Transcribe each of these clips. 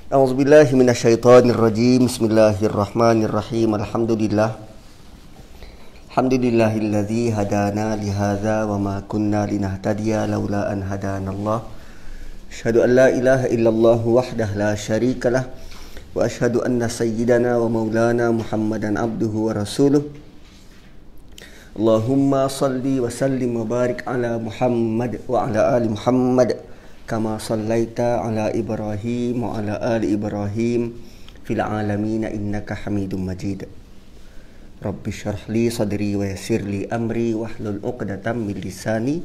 A'udzubillahi minasyaitonirrajim. Bismillahirrahmanirrahim. Alhamdulillahilladzi hadana lihadza wa ma kunna linahtadiya laula an hadanallah. Asyhadu an la ilaha illallah wahdahu la syarikalah wa asyhadu anna sayyidana wa maulana Muhammadan abduhu wa rasuluh. Allahumma salli wa sallim wa barik ala Muhammad wa ala ali Muhammad kama sallaita ala Ibrahim wa ala ali Ibrahim fil alamin innaka Hamidum Majid. Rabbi syrah li sadri wa yassir li amri wahlul 'uqdatam min lisani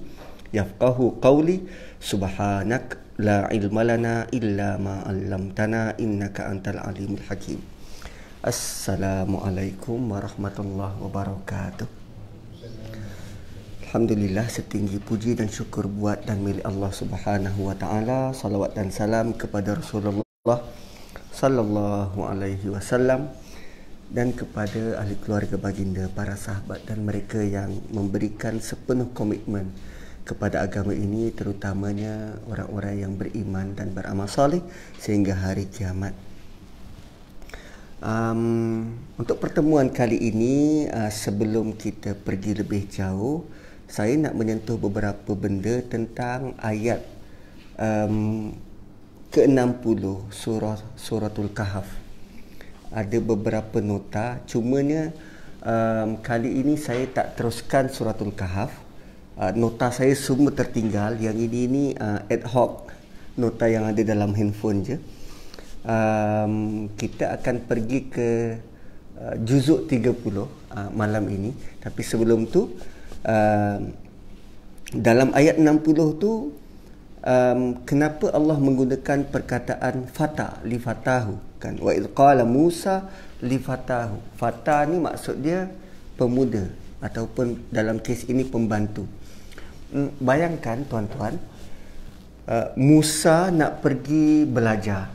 yafqahu qawli. Subhanak la ilma lana illa ma 'allamtana innaka antal alimul hakim. Assalamualaikum warahmatullahi wabarakatuh. Alhamdulillah, setinggi puji dan syukur buat dan milik Allah Subhanahu wa taala. Salawat dan salam kepada Rasulullah sallallahu alaihi wasallam dan kepada ahli keluarga baginda, para sahabat dan mereka yang memberikan sepenuh komitmen kepada agama ini, terutamanya orang-orang yang beriman dan beramal soleh sehingga hari kiamat. Untuk pertemuan kali ini, sebelum kita pergi lebih jauh, saya nak menyentuh beberapa benda tentang ayat ke-60 suratul Kahf. Ada beberapa nota, cumanya kali ini saya tak teruskan suratul Kahf. Nota saya semua tertinggal. Yang ini ad hoc, nota yang ada dalam handphone je. Kita akan pergi ke juzuk 30 malam ini. Tapi sebelum tu, dalam ayat 60 tu, kenapa Allah menggunakan perkataan fata li fatahu, kan? Wa id qala Musa li fatahu. Fata ni maksud dia pemuda ataupun dalam kes ini pembantu. Bayangkan tuan-tuan, Musa nak pergi belajar.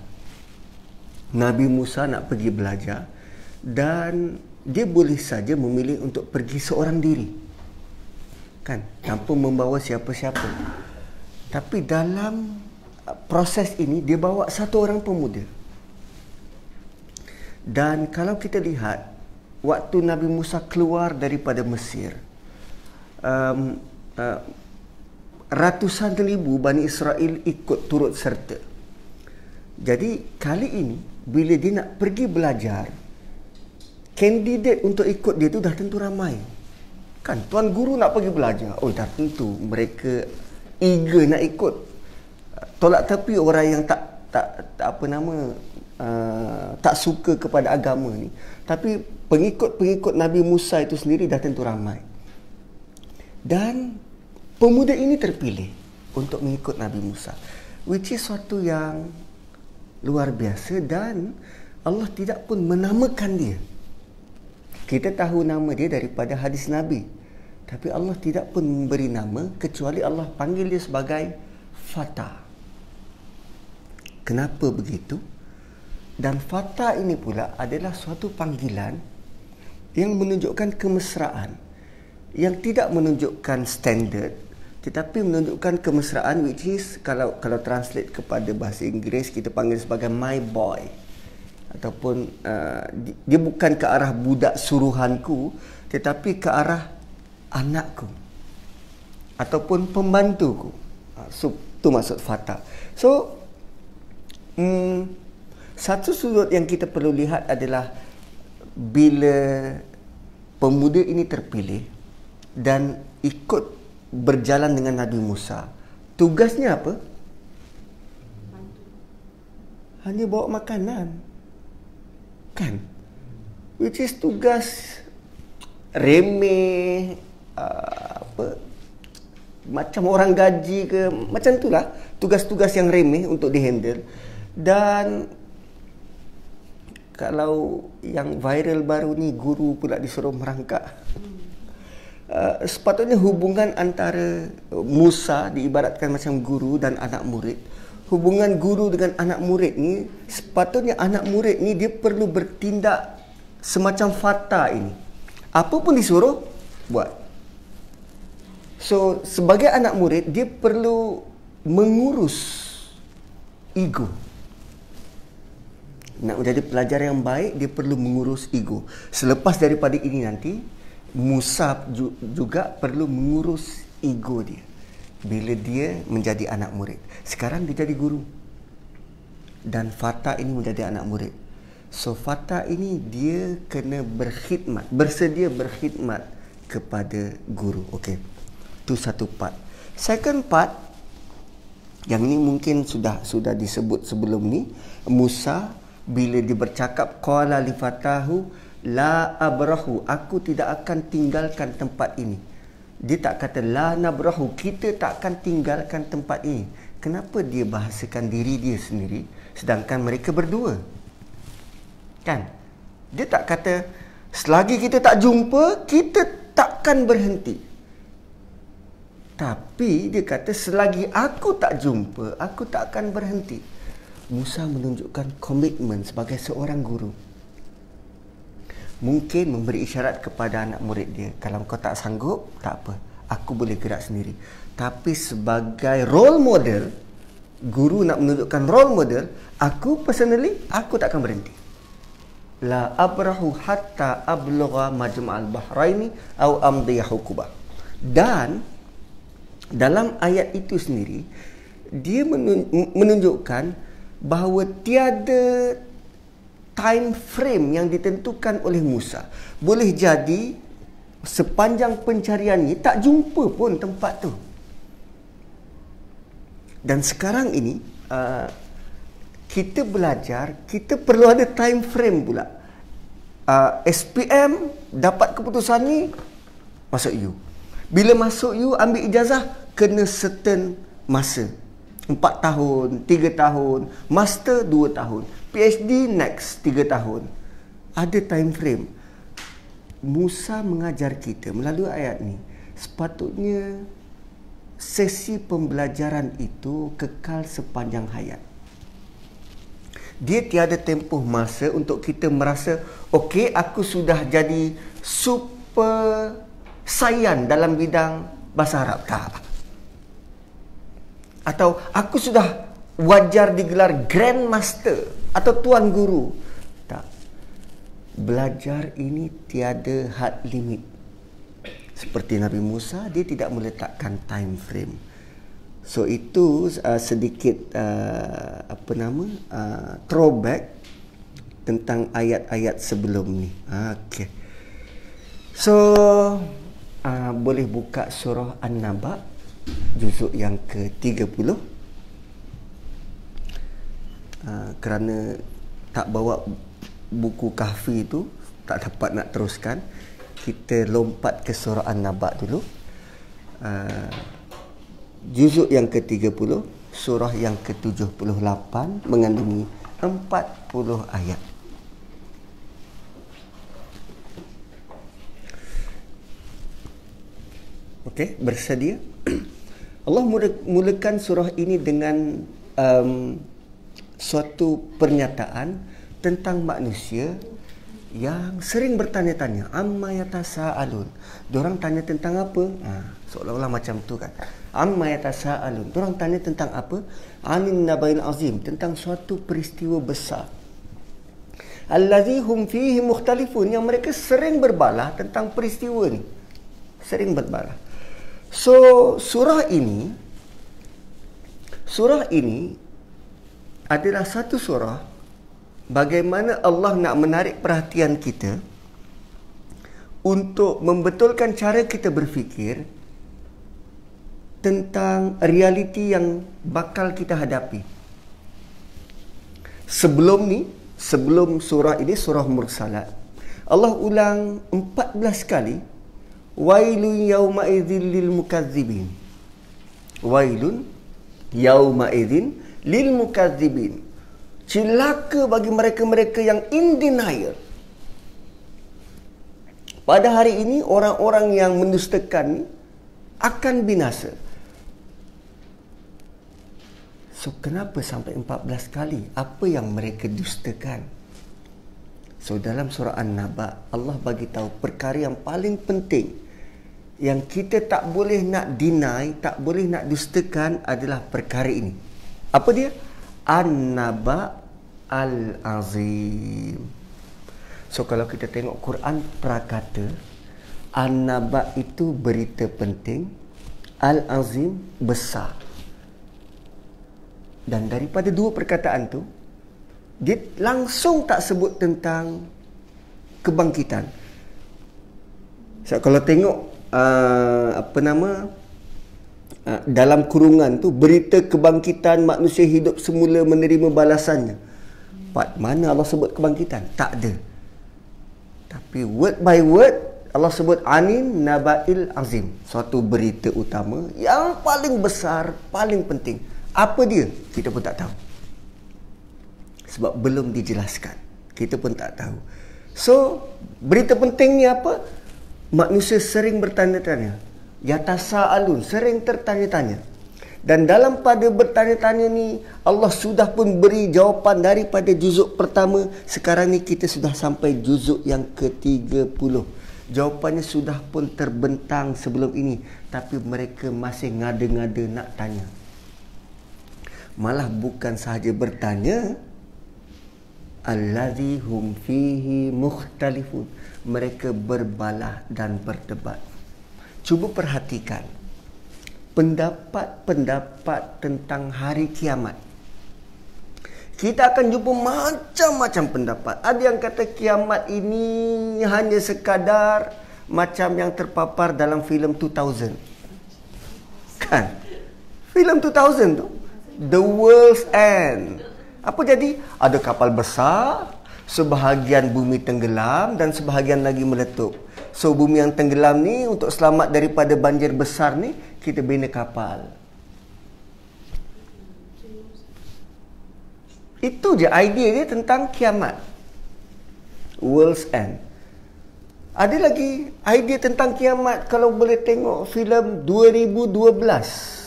Nabi Musa nak pergi belajar dan dia boleh saja memilih untuk pergi seorang diri, kan, tanpa membawa siapa-siapa. Tapi dalam proses ini dia bawa satu orang pemuda. Dan kalau kita lihat waktu Nabi Musa keluar daripada Mesir, ratusan ribu Bani Israel ikut turut serta. Jadi kali ini bila dia nak pergi belajar, kandidat untuk ikut dia tu dah tentu ramai. Kan, tuan guru nak pergi belajar, oh dah tentu mereka eager nak ikut. Tolak tepi orang yang tak suka kepada agama ni. Tapi pengikut-pengikut Nabi Musa itu sendiri dah tentu ramai. Dan pemuda ini terpilih untuk mengikut Nabi Musa, which is suatu yang luar biasa. Dan Allah tidak pun menamakan dia. Kita tahu nama dia daripada hadis Nabi, tapi Allah tidak pun memberi nama, kecuali Allah panggil dia sebagai Fata. Kenapa begitu? Dan Fata ini pula adalah suatu panggilan yang menunjukkan kemesraan, yang tidak menunjukkan standard, tetapi menunjukkan kemesraan, which is kalau translate kepada bahasa Inggeris kita panggil sebagai my boy. Ataupun dia bukan ke arah budak suruhanku, tetapi ke arah anakku ataupun pembantuku. So, itu maksud Fata. So, satu sudut yang kita perlu lihat adalah bila pemuda ini terpilih dan ikut berjalan dengan Nabi Musa, tugasnya apa? Hanya bawa makanan, kan? Which is tugas remeh, macam orang gaji ke, macam itulah tugas-tugas yang remeh untuk dihandle. Dan kalau yang viral baru ni, guru pula disuruh merangkak. Sepatutnya hubungan antara Musa diibaratkan macam guru dan anak murid. Hubungan guru dengan anak murid ni, sepatutnya anak murid ni dia perlu bertindak semacam Fata ini. Apa pun disuruh buat. So, sebagai anak murid, dia perlu mengurus ego. Nak menjadi pelajar yang baik, dia perlu mengurus ego. Selepas daripada ini nanti, Musa juga perlu mengurus ego dia. Bila dia menjadi anak murid. Sekarang dia jadi guru. Dan Fatah ini menjadi anak murid. So Fatah ini dia kena berkhidmat, bersedia berkhidmat kepada guru. Okey. Itu satu part. Second part, yang ini mungkin sudah disebut sebelum ni, Musa bila dia bercakap qala li fatahu la abrahu, aku tidak akan tinggalkan tempat ini. Dia tak kata la nabrahu, kita tak akan tinggalkan tempat ini. Kenapa dia bahasakan diri dia sendiri sedangkan mereka berdua? Kan? Dia tak kata selagi kita tak jumpa, kita takkan berhenti. Tapi dia kata selagi aku tak jumpa, aku tak akan berhenti. Musa menunjukkan komitmen sebagai seorang guru. Mungkin memberi isyarat kepada anak murid dia, kalau kau tak sanggup, tak apa, aku boleh gerak sendiri. Tapi sebagai role model, guru nak menunjukkan role model, aku personally, aku tak akan berhenti. La abrahu hatta ablugha majma'al bahraini au amdiya hukubah. Dan dalam ayat itu sendiri, dia menunjukkan bahawa tiada time frame yang ditentukan oleh Musa. Boleh jadi sepanjang pencarian ni tak jumpa pun tempat tu. Dan sekarang ini kita belajar, kita perlu ada time frame pula. SPM dapat keputusan ni, masuk U. Bila masuk U, ambil ijazah, kena certain masa. 4 tahun, 3 tahun, master 2 tahun, PhD next 3 tahun. Ada time frame. Musa mengajar kita melalui ayat ni, sepatutnya sesi pembelajaran itu kekal sepanjang hayat. Dia tiada tempoh masa untuk kita merasa, okey, aku sudah jadi super sayan dalam bidang bahasa Arab. Tak. Atau aku sudah wajar digelar Grand Master atau Tuan Guru. Tak. Belajar ini tiada had limit. Seperti Nabi Musa, dia tidak meletakkan time frame. So itu sedikit throwback tentang ayat-ayat sebelum ni. Okey. So boleh buka surah An-Naba juzuk yang ke-30. Kerana tak bawa buku Kahfi itu, tak dapat nak teruskan, kita lompat ke surah An-Naba dulu. Juzuk yang ke-30, surah yang ke-78, mengandungi 40 ayat. Okey, bersedia? Allah mulakan surah ini dengan suatu pernyataan tentang manusia yang sering bertanya-tanya, amma yatasaalun. Diorang tanya tentang apa? Seolah-olah macam tu kan. Amma yatasaalun. Diorang tanya tentang apa? Anin nabail azim, tentang suatu peristiwa besar. Allazi hum fihi mukhtalifun, yang mereka sering berbalah tentang peristiwa ni. Sering berbalah. So, surah ini adalah satu surah bagaimana Allah nak menarik perhatian kita untuk membetulkan cara kita berfikir tentang realiti yang bakal kita hadapi. Sebelum surah ini, surah Mursalat, Allah ulang 14 kali, wailun yawma idzin lil mukazzibin. Wailun yawma idzin lil mukazzibin. Celaka bagi mereka-mereka yang in denial. Pada hari ini, orang-orang yang mendustakan akan binasa. So, kenapa sampai 14 kali? Apa yang mereka dustakan? So, dalam surah An-Naba, Allah bagi tahu perkara yang paling penting yang kita tak boleh nak deny, tak boleh nak dustakan adalah perkara ini. Apa dia? An-Naba Al-Azim. So kalau kita tengok Quran prakata, An-Naba itu berita penting, Al-Azim besar. Dan daripada dua perkataan tu, dia langsung tak sebut tentang kebangkitan. So kalau tengok dalam kurungan tu, berita kebangkitan manusia hidup semula menerima balasannya. Part mana Allah sebut kebangkitan? Tak ada. Tapi word by word Allah sebut Anin Naba'il Azim, suatu berita utama yang paling besar, paling penting. Apa dia? Kita pun tak tahu. Sebab belum dijelaskan. Kita pun tak tahu. So, berita pentingnya apa? Manusia sering bertanya-tanya. Yatasa'alun, sering tertanya-tanya. Dan dalam pada bertanya-tanya ni, Allah sudah pun beri jawapan daripada juzuk pertama. Sekarang ni kita sudah sampai juzuk yang ke-30. Jawapannya sudah pun terbentang sebelum ini. Tapi mereka masih ngada-ngada nak tanya. Malah bukan sahaja bertanya, allazi hum fihi mukhtalifun, mereka berbalah dan berdebat. Cuba perhatikan pendapat-pendapat tentang hari kiamat. Kita akan jumpa macam-macam pendapat. Ada yang kata kiamat ini hanya sekadar macam yang terpapar dalam filem 2000. Kan? Filem 2000 tu, The World's End. Apa jadi? Ada kapal besar, sebahagian bumi tenggelam dan sebahagian lagi meletup. So bumi yang tenggelam ni, untuk selamat daripada banjir besar ni, kita bina kapal. Itu je idea dia tentang kiamat. World's End. Ada lagi idea tentang kiamat kalau boleh tengok filem 2012.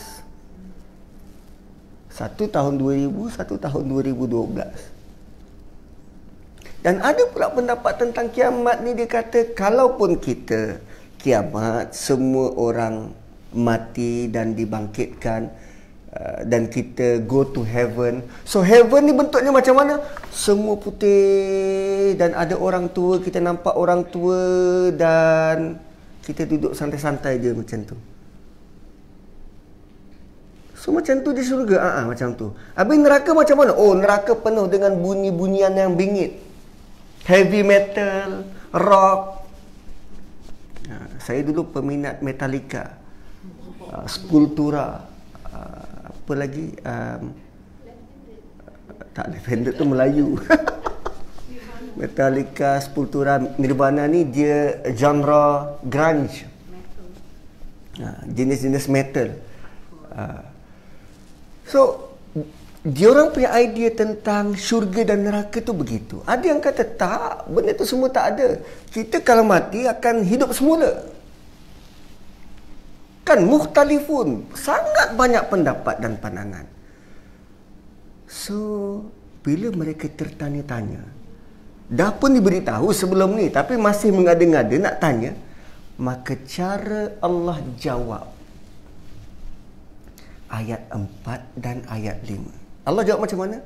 Satu tahun 2000, satu tahun 2012. Dan ada pula pendapat tentang kiamat ni, dia kata kalaupun kita kiamat, semua orang mati dan dibangkitkan, dan kita go to heaven. So heaven ni bentuknya macam mana? Semua putih dan ada orang tua, kita nampak orang tua dan kita duduk santai-santai je macam tu. So macam tu di syurga, macam tu. Habis neraka macam mana? Oh, neraka penuh dengan bunyi-bunyian yang bingit. Heavy metal, rock. Saya dulu peminat Metallica, Sepultura, apa lagi? Tak, Lavender tu Melayu. Metallica, Sepultura, Nirvana ni dia genre grunge. Jenis-jenis metal. So, diorang punya idea tentang syurga dan neraka tu begitu. Ada yang kata tak, benda tu semua tak ada. Kita kalau mati akan hidup semula. Kan mukhtalifun, sangat banyak pendapat dan pandangan. So, bila mereka tertanya-tanya, dah pun diberitahu sebelum ni tapi masih mengada-ngada nak tanya, maka cara Allah jawab ayat 4 dan ayat 5. Allah jawab macam mana?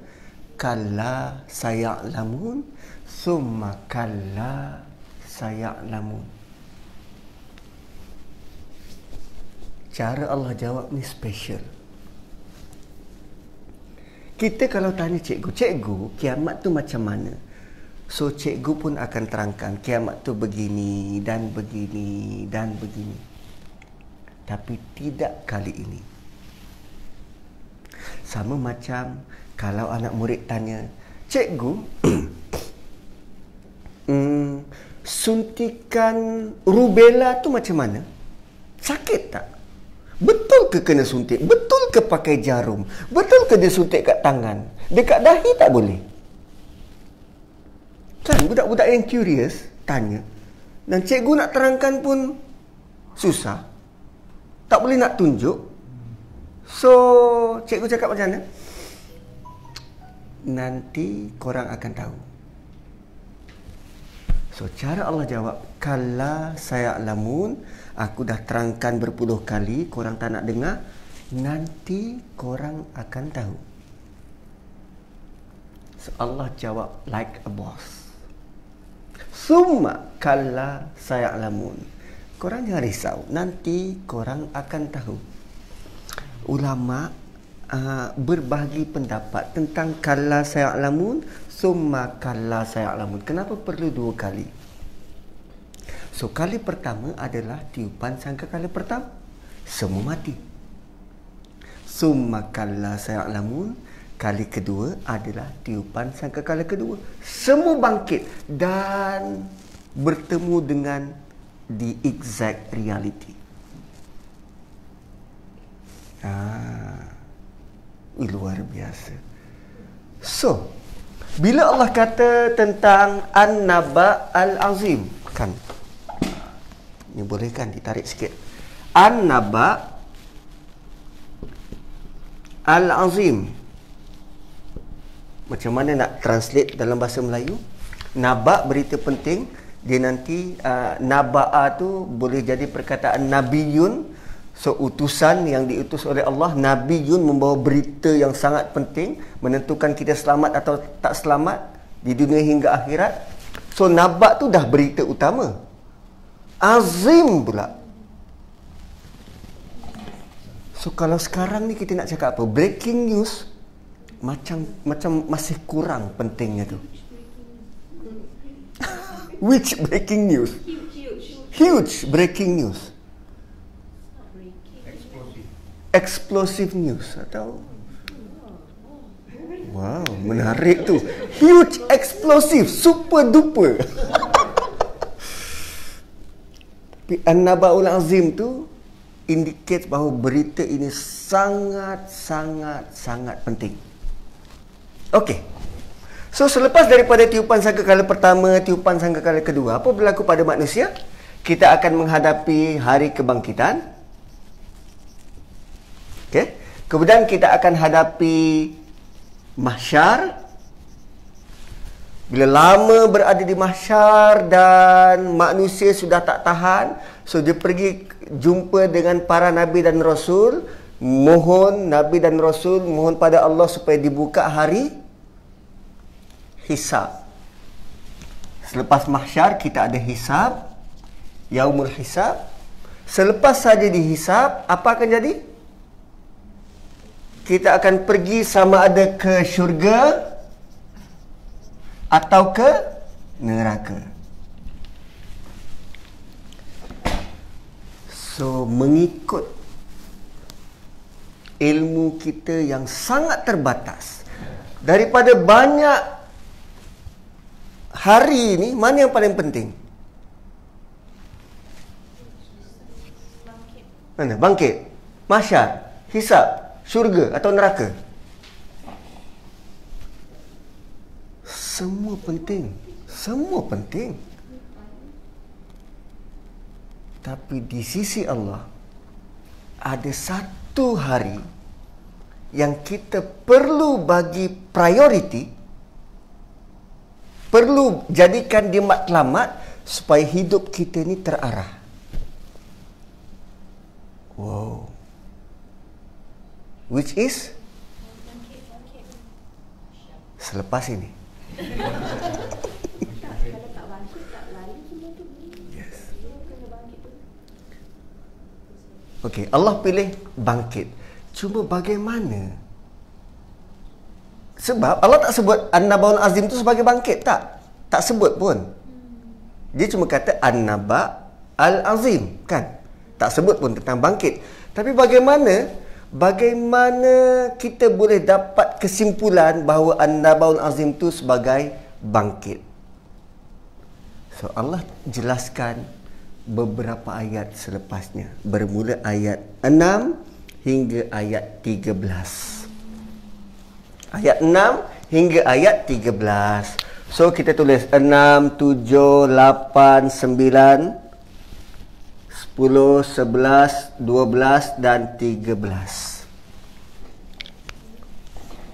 Kalla saya'lamun summa kalla saya'lamun. Cara Allah jawab ni special. Kita kalau tanya cikgu, kiamat tu macam mana? So cikgu pun akan terangkan kiamat tu begini dan begini dan begini. Tapi tidak kali ini. Sama macam kalau anak murid tanya, cikgu, suntikan rubella tu macam mana? Sakit tak? Betul ke kena suntik? Betul ke pakai jarum? Betul ke dia suntik kat tangan? Dekat dahi tak boleh? Kan budak-budak yang curious tanya. Dan cikgu nak terangkan pun susah. Tak boleh nak tunjuk. So, cikgu cakap macam mana? Nanti korang akan tahu. So, cara Allah jawab, kalla saya'lamun, aku dah terangkan berpuluh kali, korang tak nak dengar, nanti korang akan tahu. So, Allah jawab like a boss. Summa kalla saya'lamun. Korang jangan risau, nanti korang akan tahu. Ulama berbagi pendapat tentang kalla saya'lamun, summa kalla saya'lamun. Kenapa perlu dua kali? So, kali pertama adalah tiupan sangkakala pertama. Semua mati. Summa kalla saya'lamun. Kali kedua adalah tiupan sangkakala kedua. Semua bangkit dan bertemu dengan the exact reality. Luar biasa. So, bila Allah kata tentang An-Naba Al-Azim, kan? Ini boleh kan ditarik sikit. An-Naba Al-Azim. Macam mana nak translate dalam bahasa Melayu? Naba, berita penting. Dia nanti naba'a tu boleh jadi perkataan nabiyun. So, utusan yang diutus oleh Allah. Nabiyun membawa berita yang sangat penting, menentukan kita selamat atau tak selamat di dunia hingga akhirat. So, naba tu dah berita utama. Azim pula. So, kalau sekarang ni kita nak cakap apa? Breaking news macam masih kurang pentingnya tu. Which breaking news? Huge breaking news. Explosive news atau wow, menarik tu. Huge, explosive, super duper. An-Naba'ul Azim tu indicate bahawa berita ini sangat penting. Okey. So, selepas daripada tiupan sangkakala pertama, tiupan sangkakala kedua, apa berlaku pada manusia? Kita akan menghadapi hari kebangkitan. Okey. Kemudian kita akan hadapi mahsyar. Bila lama berada di mahsyar dan manusia sudah tak tahan, so dia pergi jumpa dengan para nabi dan rasul, mohon nabi dan rasul mohon pada Allah supaya dibuka hari hisab. Selepas mahsyar kita ada hisab, yaumul hisab. Selepas saja dihisab, apa akan jadi? Kita akan pergi sama ada ke syurga atau ke neraka. So, mengikut ilmu kita yang sangat terbatas, daripada banyak hari ini, mana yang paling penting? Mana? Bangkit, mahsyar, hisab, syurga atau neraka? Semua penting. Semua penting. Tapi di sisi Allah, ada satu hari yang kita perlu bagi priority, perlu jadikan dia matlamat supaya hidup kita ni terarah. Wow. Which is selepas ini. Yes. Okey, Allah pilih bangkit. Cuma bagaimana? Sebab Allah tak sebut An-Naba'ul Azim tu sebagai bangkit, tak? Tak sebut pun. Dia cuma kata An-Naba' Al-Azim, kan? Tak sebut pun tentang bangkit. Tapi bagaimana kita boleh dapat kesimpulan bahawa An-Naba'ul Azim tu sebagai bangkit? So, Allah jelaskan beberapa ayat selepasnya. Bermula ayat 6 hingga ayat 13. Ayat 6 hingga ayat 13. So, kita tulis 6, 7, 8, 9, 10, 11, 12 dan 13.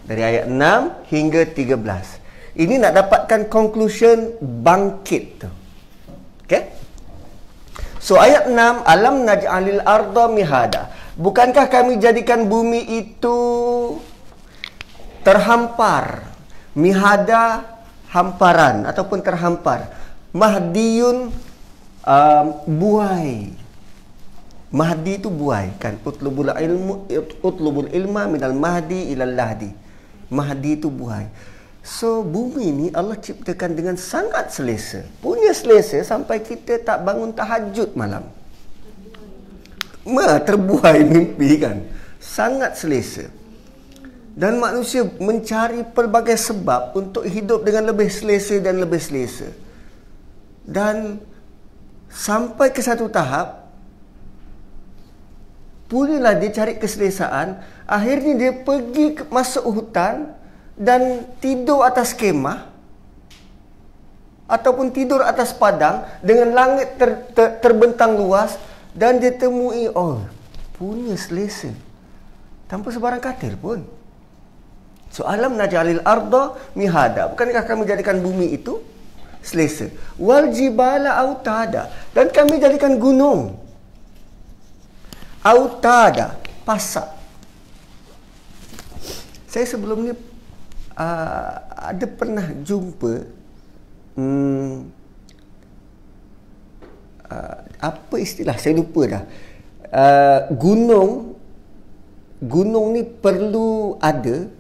Dari ayat 6 hingga 13. Ini nak dapatkan conclusion bangkit tu. Okay? So, ayat 6, alam naj'alil arda mihada. Bukankah kami jadikan bumi itu terhampar, Mihada, hamparan ataupun terhampar. Mahdiyun, buai. Mahdi itu buai kan. Utlubul ilma minal mahdi ilal lahdi. Mahdi itu buai. So bumi ni Allah ciptakan dengan sangat selesa. Punya selesa sampai kita tak bangun tahajud malam. Terbuai mimpi kan. Sangat selesa. Dan manusia mencari pelbagai sebab untuk hidup dengan lebih selesa dan lebih selesa. Dan sampai ke satu tahap, punyalah dia cari keselesaan. Akhirnya dia pergi masuk hutan dan tidur atas kemah ataupun tidur atas padang dengan langit terbentang luas, dan dia temui, oh, punya selesa tanpa sebarang katil pun. So alam naj'alil arda mihada, bukankah kami jadikan bumi itu selesa? Wal jibala autada, dan kami jadikan gunung autada, pasak. Saya sebelum ni ada pernah jumpa apa istilah, saya lupa dah. Gunung ni perlu ada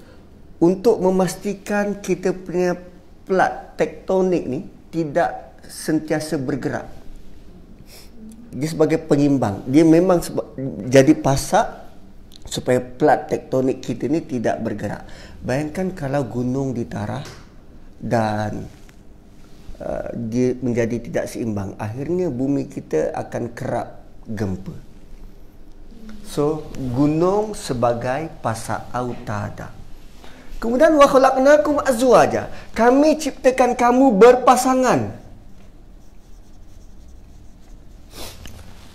untuk memastikan kita punya plat tektonik ni tidak sentiasa bergerak. Dia sebagai pengimbang. Dia memang jadi pasak supaya plat tektonik kita ni tidak bergerak. Bayangkan kalau gunung ditarah dan dia menjadi tidak seimbang, akhirnya bumi kita akan kerap gempa. So gunung sebagai pasak autada. Kemudian wa khalaqnakum azwaja, kami ciptakan kamu berpasangan.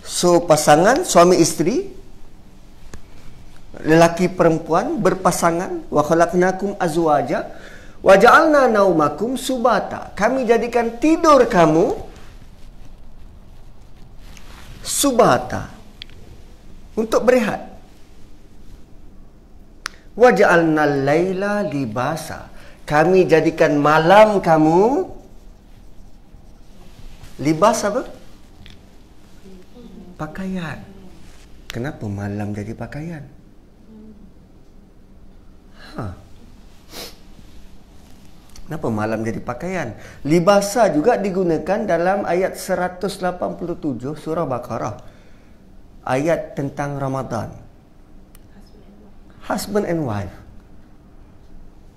So pasangan, suami isteri, lelaki perempuan berpasangan. Wa khalaqnakum azwaja wa ja'alna naumakum subata, kami jadikan tidur kamu subata, untuk berehat. Wa ja'alna laila libasa, kami jadikan malam kamu libas apa? Pakaian. Kenapa malam jadi pakaian? Kenapa malam jadi pakaian? Libasa juga digunakan dalam ayat 187 surah Baqarah. Ayat tentang Ramadan. Husband and wife.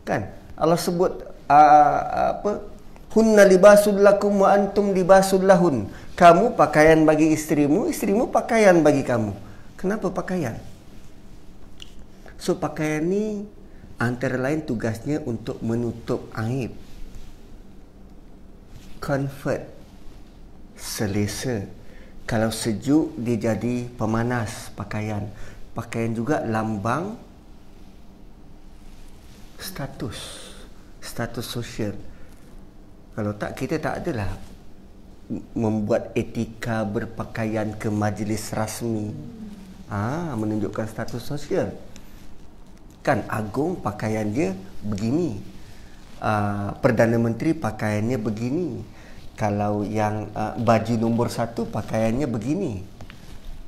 Kan? Allah sebut apa? Hunna libasul lakum wa antum libasul lahun. Kamu pakaian bagi isterimu, isterimu pakaian bagi kamu. Kenapa pakaian? So pakaian ni antara lain tugasnya untuk menutup aib, comfort, selesa. Kalau sejuk, dia jadi pemanas pakaian. Pakaian juga lambang status sosial. Kalau tak, kita tak adalah membuat etika berpakaian ke majlis rasmi. Menunjukkan status sosial. Kan agung pakaian dia begini, Perdana Menteri pakaiannya begini, kalau yang baju nombor 1 pakaiannya begini.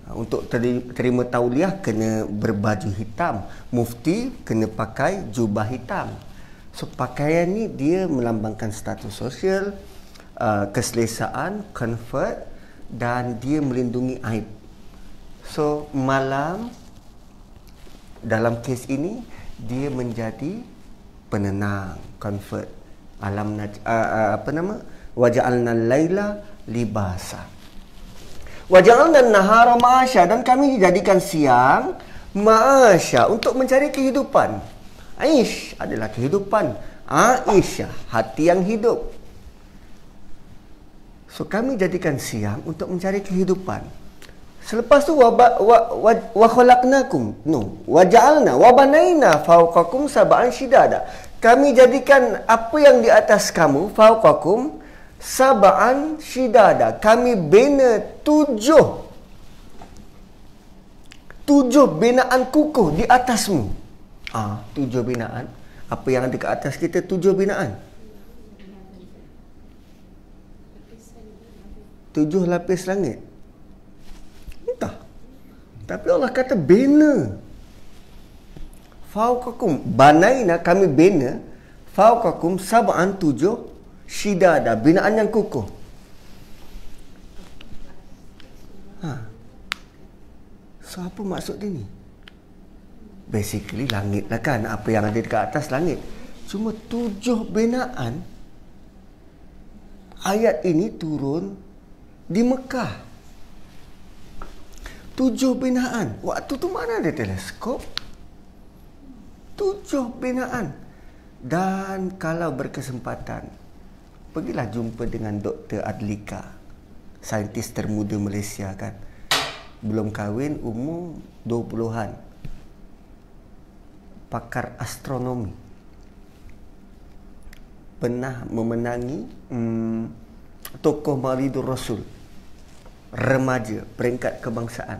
Untuk terima tauliah kena berbaju hitam, mufti kena pakai jubah hitam. So pakaian ni dia melambangkan status sosial, keselesaan, comfort, dan dia melindungi aib. So malam dalam kes ini dia menjadi penenang, comfort. Waja'alna laila libasa. Waja'alna nahara ma'asya, dan kami jadikan siang ma'asya, untuk mencari kehidupan. Aish adalah kehidupan. Aisyah, hati yang hidup. So kami jadikan siang untuk mencari kehidupan. Selepas tu wa khalaqnakum, wa ja'alna wa banaina fawqakum sab'an shidada. Kami jadikan apa yang di atas kamu, fawqakum sab'an shidada. Kami bina 7 binaan kukuh di atasmu. 7 binaan. Apa yang ada ke atas kita? 7 binaan. 7 lapis langit. Entah. Tapi Allah kata bina. Fauqakum, banaina, kami bina. Fauqakum sab'an, 7 shidada, binaan yang kukuh. So apa maksud dia ni? Basically langit lah kan, apa yang ada dekat atas langit. Cuma 7 binaan. Ayat ini turun di Mekah. 7 binaan. Waktu tu mana ada teleskop? 7 binaan. Dan kalau berkesempatan, pergilah jumpa dengan Dr. Adlika, saintis termuda Malaysia kan. Belum kahwin, umur 20-an. Pakar astronomi. Pernah memenangi tokoh Maulidur Rasul remaja peringkat kebangsaan.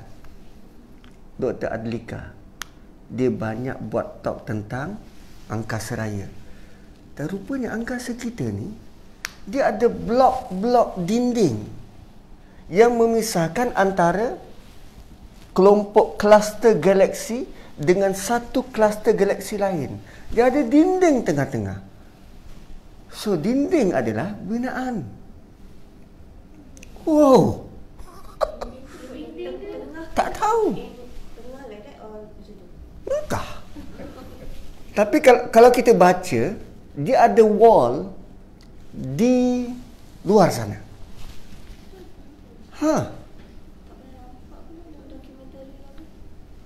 Dr. Adlika. Dia banyak buat talk tentang angkasa raya. Dan rupanya angkasa kita ni, dia ada blok-blok dinding yang memisahkan antara kelompok kluster galaksi dengan satu kluster galaksi lain. Dia ada dinding tengah-tengah. So, dinding adalah binaan. Wow. Tak tahu. Entah. Tapi kalau kita baca, dia ada wall di luar sana.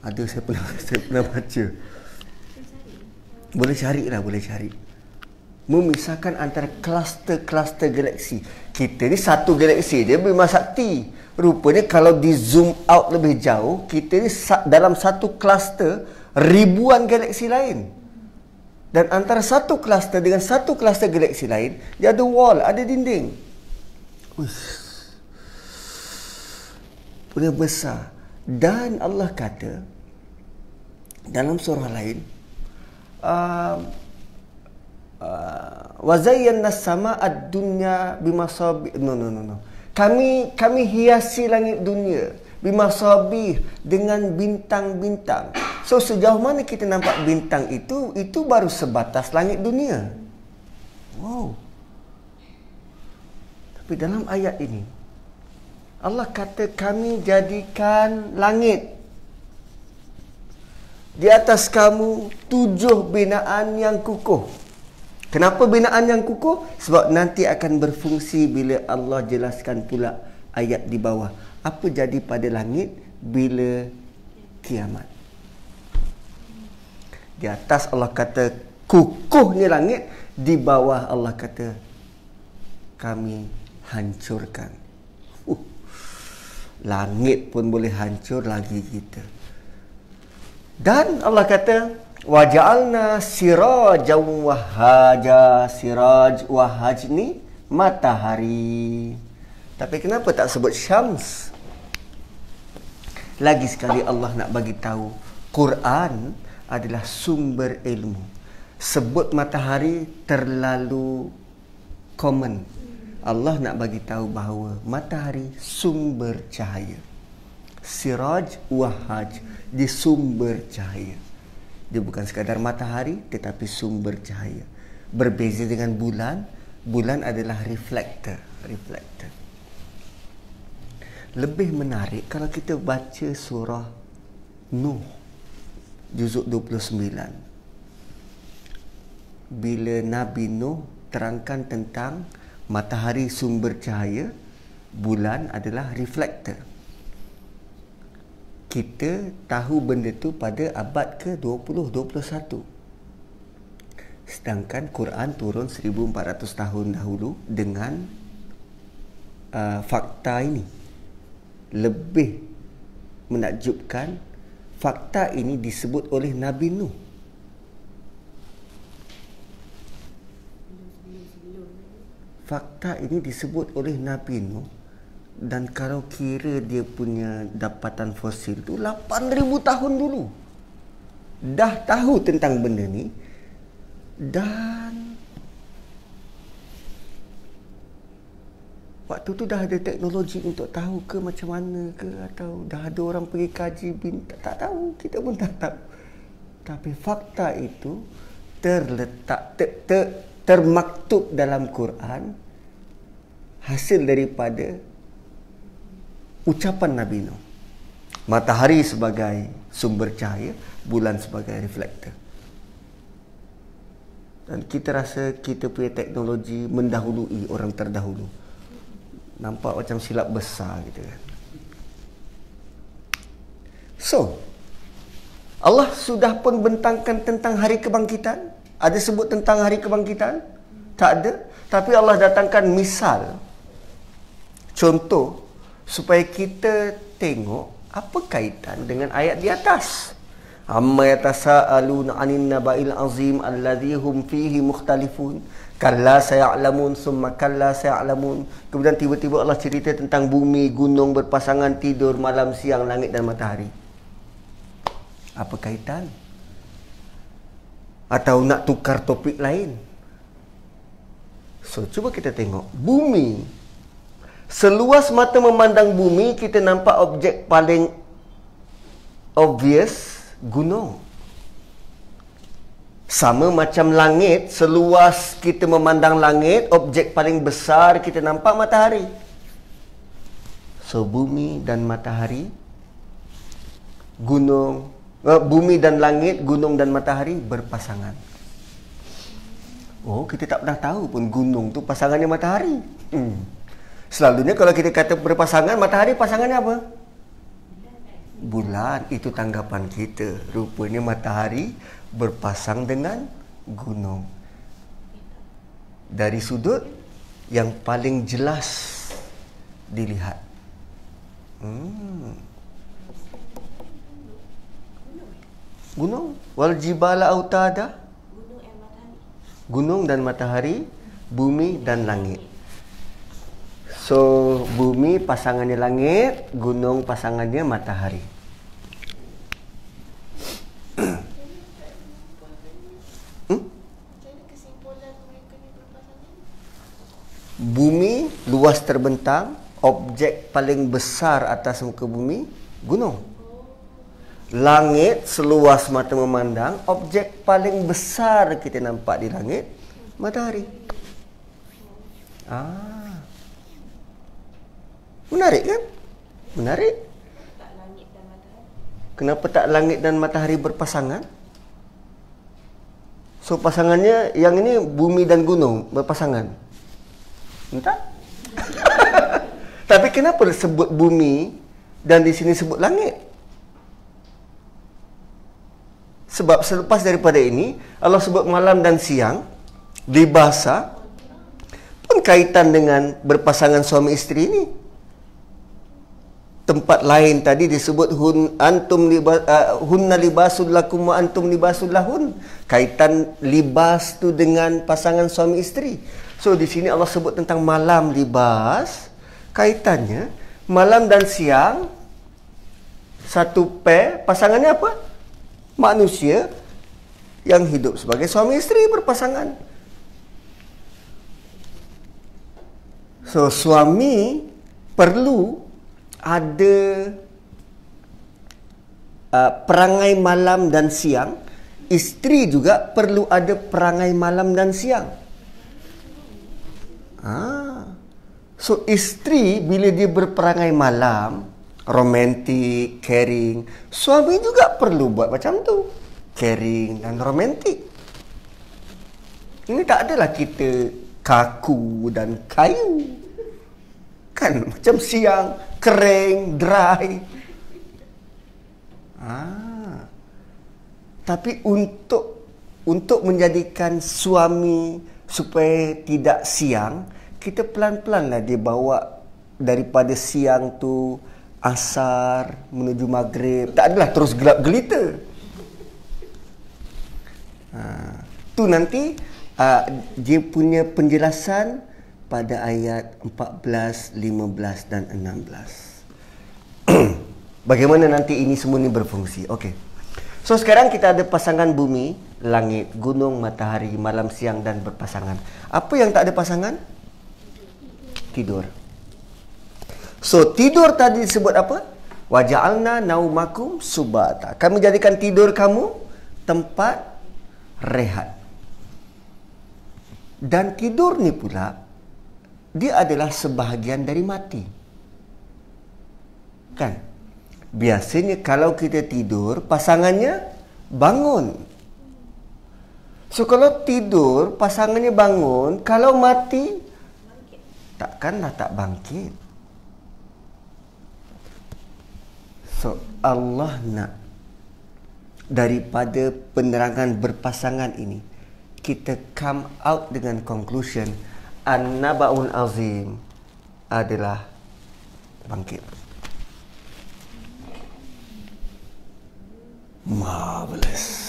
Ada, saya pernah baca. Boleh cari. Memisahkan antara kluster-kluster galaksi. Kita ni satu galaksi dia, Bima Sakti. Rupanya kalau di zoom out lebih jauh, kita ni dalam satu kluster ribuan galaksi lain. Dan antara satu kluster dengan satu kluster galaksi lain, dia ada wall, ada dinding. Punya besar. Dan Allah kata dalam surah lain, wa zayyana as-samaa'a ad-dunya bimasabih. No. Kami hiasi langit dunia bimasabih, dengan bintang-bintang. So sejauh mana kita nampak bintang itu baru sebatas langit dunia. Wow. Tapi dalam ayat ini Allah kata kami jadikan langit di atas kamu 7 binaan yang kukuh. Kenapa binaan yang kukuh? Sebab nanti akan berfungsi bila Allah jelaskan pula ayat di bawah. Apa jadi pada langit bila kiamat. Di atas Allah kata kukuhnya langit, di bawah Allah kata kami hancurkan. Langit pun boleh hancur, lagi kita. Dan Allah kata waja'alna sirajan wahaja. Siraj wahaj ni matahari. Tapi kenapa tak sebut syams? Lagi sekali Allah nak bagi tahu Quran adalah sumber ilmu. Sebut matahari terlalu common. Allah nak bagi tahu bahawa matahari sumber cahaya. Siraj wahaj, dia sumber cahaya. Dia bukan sekadar matahari tetapi sumber cahaya. Berbeza dengan bulan, bulan adalah reflektor. Lebih menarik kalau kita baca surah Nuh juzuk 29. Bila Nabi Nuh terangkan tentang matahari sumber cahaya, bulan adalah reflektor. Kita tahu benda tu pada abad ke-20, 21. Sedangkan Quran turun 1400 tahun dahulu dengan fakta ini. Lebih menakjubkan, fakta ini disebut oleh Nabi Nuh. Fakta ini disebut oleh Nabi Nuh. Dan kalau kira dia punya dapatan fosil tu 8,000 tahun dulu dah tahu tentang benda ni. Dan waktu tu dah ada teknologi untuk tahu ke macam mana ke, atau dah ada orang pergi kaji bintang, tak tahu, kita pun tak tahu. Tapi fakta itu terletak, termaktub dalam Quran, hasil daripada ucapan Nabi Nuh. Matahari sebagai sumber cahaya, bulan sebagai reflektor. Dan kita rasa kita punya teknologi mendahului orang terdahulu. Nampak macam silap besar gitu kan. So, Allah sudah pun bentangkan tentang hari kebangkitan. Ada sebut tentang hari kebangkitan? Tak ada. Tapi Allah datangkan misal, contoh, supaya kita tengok apa kaitan dengan ayat di atas. Amma yatasaaluna 'anin naba'il 'azim alladhi hum fihi mukhtalifun. Kalla saya'lamun summa kalla saya'lamun. Kemudian tiba-tiba Allah cerita tentang bumi, gunung berpasangan tidur malam, siang, langit dan matahari. Apa kaitan? Atau nak tukar topik lain? So, cuba kita tengok bumi. Seluas mata memandang bumi, kita nampak objek paling obvious, gunung. Sama macam langit, seluas kita memandang langit, objek paling besar kita nampak matahari. So, bumi dan matahari, gunung, bumi dan langit, gunung dan matahari berpasangan. Oh, kita tak pernah tahu pun gunung tu pasangannya matahari. Selalunya kalau kita kata berpasangan, matahari pasangannya apa? Bulan. Itu tanggapan kita. Rupanya matahari berpasang dengan gunung. Dari sudut yang paling jelas dilihat. Gunung. Wal jibala autada. Gunung dan matahari, bumi dan langit. So, bumi pasangannya langit, gunung pasangannya matahari. Bumi luas terbentang, objek paling besar atas muka bumi, gunung. Langit seluas mata memandang, objek paling besar kita nampak di langit, matahari. Menarik kan? Menarik. Kenapa tak langit dan matahari berpasangan? So, pasangannya yang ini bumi dan gunung berpasangan. Entah. Tapi kenapa sebut bumi dan di sini sebut langit? Sebab selepas daripada ini Allah sebut malam dan siang, libasa, pun kaitan dengan berpasangan suami isteri ini. Tempat lain tadi disebut hunna libasul lakum wa antum libasul lahun. Kaitan libas tu dengan pasangan suami isteri. So di sini Allah sebut tentang malam libas, kaitannya malam dan siang satu pair, pasangannya apa? Manusia yang hidup sebagai suami isteri berpasangan. So suami perlu ada perangai malam dan siang, isteri juga perlu ada perangai malam dan siang. So isteri bila dia berperangai malam, romantik, caring, suami juga perlu buat macam tu, caring dan romantik. Ini tak adalah kita kaku dan kayu, kan? Macam siang kering, dry. Tapi untuk menjadikan suami supaya tidak siang, kita pelan-pelanlah dia bawa daripada siang tu asar menuju maghrib. Tak adalah terus gelap gelita. Tu nanti dia punya penjelasan pada ayat 14, 15 dan 16. Bagaimana nanti ini semua ni berfungsi. Okey. So sekarang kita ada pasangan bumi, langit, gunung, matahari, malam, siang dan berpasangan. Apa yang tak ada pasangan? Tidur. So, tidur tadi disebut apa? Waja'alna naumakum subata. Kami jadikan tidur kamu tempat rehat. Dan tidur ni pula, dia adalah sebahagian dari mati. Kan? Biasanya kalau kita tidur, pasangannya bangun. So, kalau tidur, pasangannya bangun. Kalau mati, takkanlah tak bangkit. So, Allah nak daripada penerangan berpasangan ini, kita come out dengan conclusion An-Naba'ul Azim adalah bangkit. Marvelous.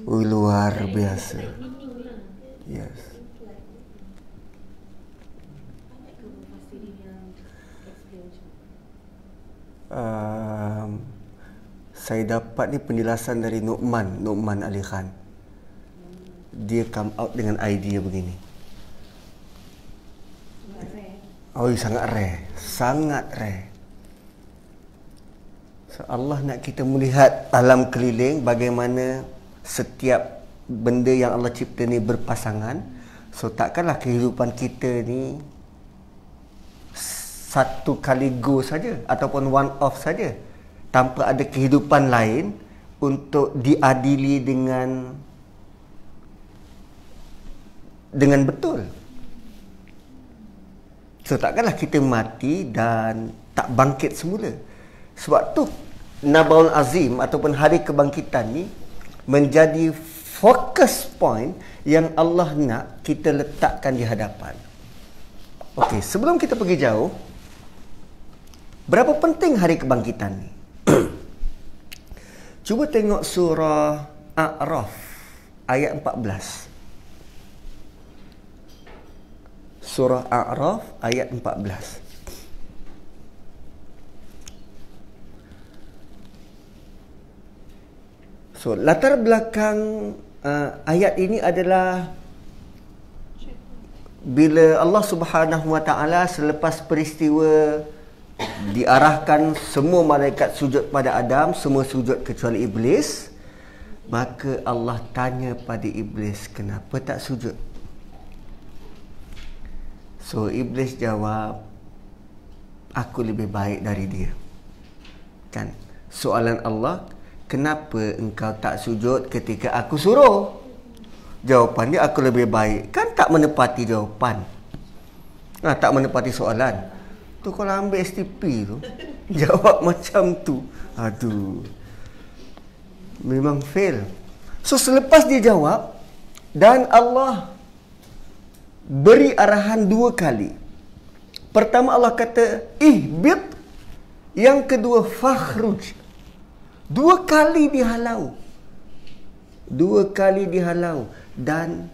Luar biasa. Yes. Saya dapat ni penjelasan dari Nu'man Ali Khan. Dia come out dengan idea begini. Oh, sangat rare. Sangat rare. So, Allah nak kita melihat alam keliling, bagaimana setiap benda yang Allah cipta ni berpasangan. So, takkanlah kehidupan kita ni satu kali go saja ataupun one off saja, tanpa ada kehidupan lain untuk diadili dengan betul. So, takkanlah kita mati dan tak bangkit semula. Sebab tu Nabaul Azim ataupun hari kebangkitan ni menjadi fokus point yang Allah nak kita letakkan di hadapan. Okey, sebelum kita pergi jauh, berapa penting hari kebangkitan ni? Cuba tengok surah A'raf ayat 14. Surah A'raf ayat 14. So, latar belakang ayat ini adalah bila Allah Subhanahu Wa Taala selepas peristiwa diarahkan semua malaikat sujud pada Adam, semua sujud kecuali Iblis, maka Allah tanya pada Iblis, kenapa tak sujud? So, Iblis jawab, aku lebih baik dari dia. Kan? Soalan Allah, kenapa engkau tak sujud ketika aku suruh? Jawapan dia, aku lebih baik. Kan tak menepati jawapan. Tak menepati soalan. Tu kalau ambil STP tu, jawab macam tu, aduh, memang fail. So, selepas dia jawab, dan Allah beri arahan 2 kali. Pertama Allah kata, ihbit. Yang kedua, fakhruj. 2 kali dihalau. 2 kali dihalau. Dan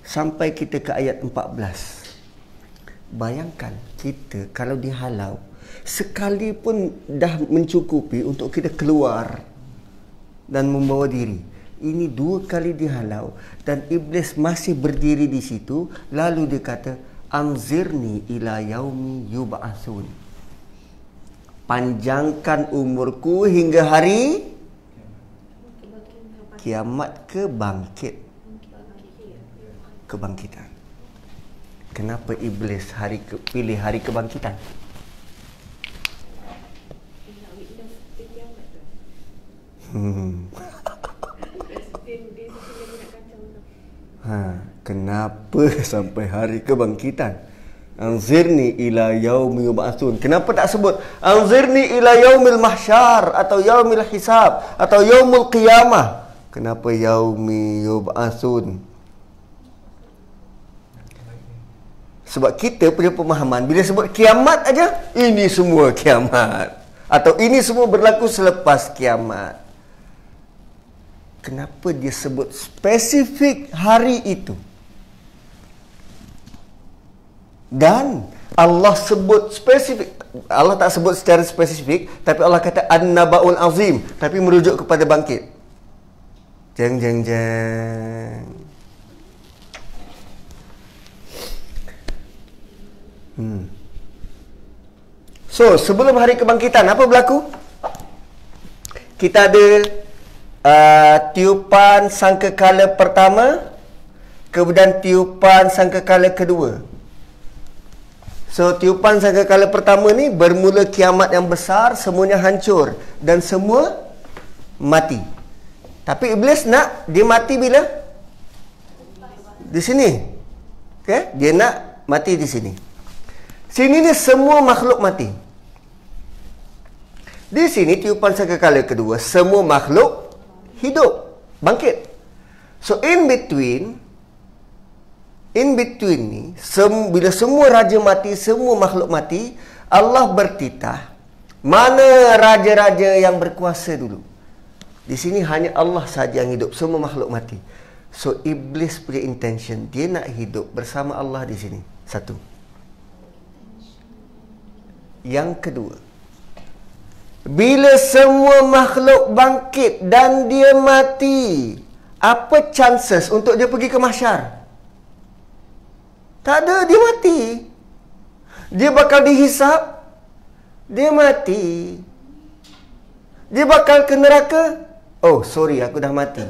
sampai kita ke ayat 14. Bayangkan kita kalau dihalau, sekalipun dah mencukupi untuk kita keluar dan membawa diri. Ini 2 kali dihalau dan Iblis masih berdiri di situ. Lalu dia kata, anzirni ila yaumi yub'atsun. Panjangkan umurku hingga hari kiamat kebangkitan. Kenapa Iblis pilih hari kebangkitan? Kenapa sampai hari kebangkitan? Anzirni ila yaumi yub'atsun. Kenapa tak sebut anzirni ila yaumil mahsyar atau yaumil hisab atau yaumul qiyamah? Kenapa yaumi yub'atsun? Sebab kita punya pemahaman, bila sebut kiamat aja, ini semua kiamat. Atau ini semua berlaku selepas kiamat. Kenapa dia sebut spesifik hari itu? Dan Allah sebut spesifik. Allah tak sebut secara spesifik, tapi Allah kata An-Naba'ul Azim, tapi merujuk kepada bangkit. Jeng jeng jeng. So, sebelum hari kebangkitan, apa berlaku? Kita ada tiupan sangkakala pertama, kemudian tiupan sangkakala kedua. So, tiupan sangkakala pertama ni bermula kiamat yang besar, semuanya hancur dan semua mati. Tapi iblis nak dia mati bila? Di sini. Okay? Dia nak mati di sini. Sini ni semua makhluk mati. Di sini tiupan sangkakala kedua, semua makhluk hidup, bangkit. So in between ni, bila semua raja mati, semua makhluk mati, Allah bertitah, mana raja-raja yang berkuasa dulu? Di sini hanya Allah sahaja yang hidup, semua makhluk mati. So iblis punya intention, dia nak hidup bersama Allah di sini. Satu. Yang kedua, bila semua makhluk bangkit dan dia mati, apa chances untuk dia pergi ke mahsyar? Tak ada, dia mati. Dia bakal dihisap, dia mati. Dia bakal ke neraka. Oh, sorry, aku dah mati.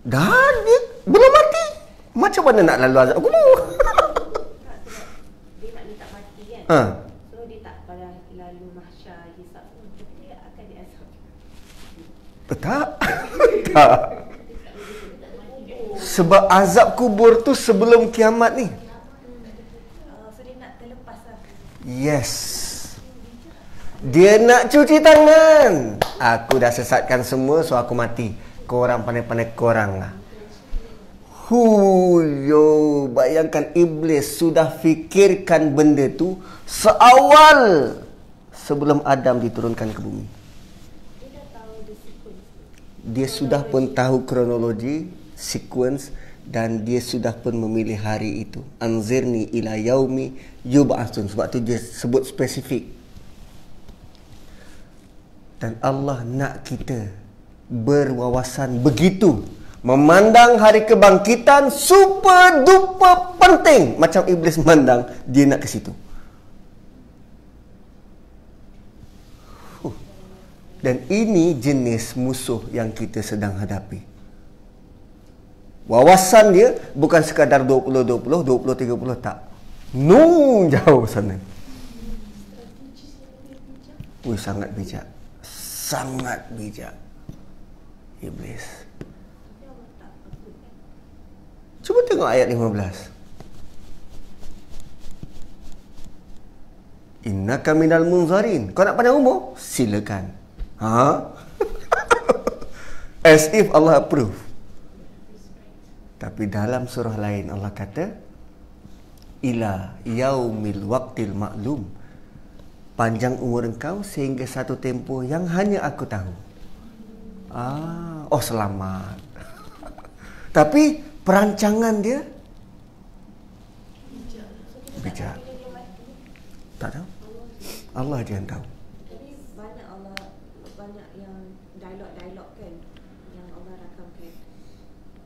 Dah, dia belum mati. Macam mana nak lalu azab kubur? Dia tak mati kan? So dia tak pada lalu mahsyar hisab pun, dia akan diazab. Tak. Tak. Sebab azab kubur tu sebelum kiamat ni. So dia nak terlepas lah. Yes. Dia nak cuci tangan. Aku dah sesatkan semua, so aku mati. Korang pandai-pandai korang lah. Yo, bayangkan iblis sudah fikirkan benda tu seawal sebelum Adam diturunkan ke bumi. Dia sudah pun tahu kronologi, sequence, dan dia sudah pun memilih hari itu. Anzirni ila yaumi yub'atsun. Sebab tu dia sebut spesifik. Dan Allah nak kita berwawasan begitu, memandang hari kebangkitan super duper penting. Macam iblis memandang, dia nak ke situ. Dan ini jenis musuh yang kita sedang hadapi. Wawasan dia bukan sekadar 20-20, 20-30, tak. No, jauh sana. Sangat bijak. Sangat bijak iblis. Cuba tengok ayat 15. Innaka minal munzarin. Kau nak panjang umur? Silakan. As if Allah approve. Tapi dalam surah lain Allah kata, ila yaumil waqtil ma'lum. Panjang umur engkau sehingga satu tempoh yang hanya aku tahu. Oh, selamat. Tapi perancangan dia bijak. Tak tahu. Allah dia yang tahu. Tapi banyak yang dialog kan yang Allah rakamkan.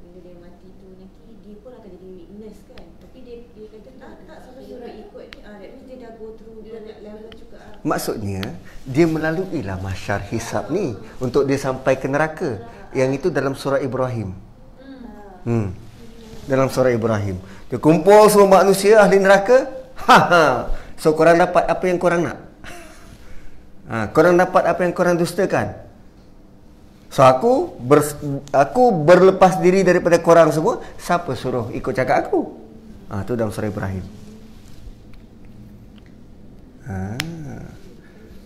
Bila dia mati tu nanti dia pun akan jadi witness kan. Tapi dia kata tak sampai suruh ikut. That means dia dah go through banyak level juga. Maksudnya dia melalui lah mahsyar hisab ni untuk dia sampai ke neraka. Yang itu dalam surah Ibrahim. Dalam surah Ibrahim. Dia kumpul semua manusia ahli neraka. So korang dapat apa yang korang nak? Korang dapat apa yang korang dustakan? So aku berlepas diri daripada korang semua. Siapa suruh ikut cakap aku? Tu dalam surah Ibrahim.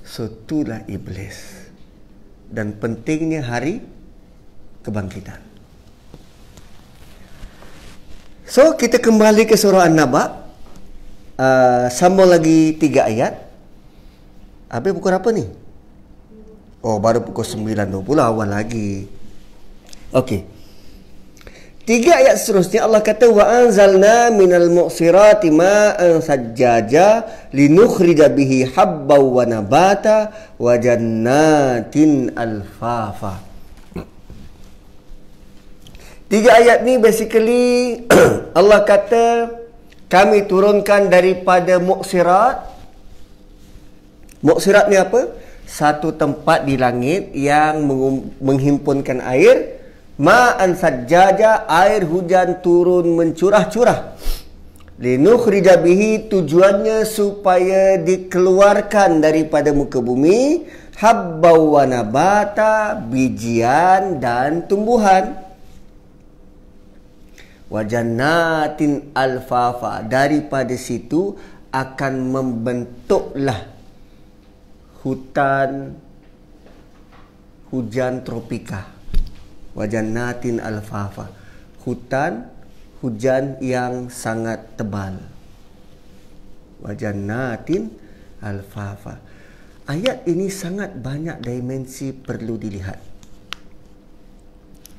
So itulah iblis. Dan pentingnya hari kebangkitan. So kita kembali ke surah An-Naba. Sambung lagi 3 ayat. Habis pukul apa ni? Oh, baru pukul 9.20, awal lagi. Okey. 3 3 ayat seterusnya Allah kata wa anzalna minal mu'sirati ma'an sajjaja linukhrija bihi habbaw wa nabata wa jannatin alfafa. 3 ayat ni basically Allah kata kami turunkan daripada mu'sirat. Mu'sirat ni apa? Satu tempat di langit yang menghimpunkan air. Ma'an sajjaja, air hujan turun mencurah-curah. Linukhrija bihi, tujuannya supaya dikeluarkan daripada muka bumi habbaw wa nabata, bijian dan tumbuhan. Wa jannatin alfafa, daripada situ akan membentuklah hutan hujan tropika. Wa jannatin alfafa, hutan hujan yang sangat tebal. Wa jannatin alfafa. Ayat ini sangat banyak dimensi perlu dilihat.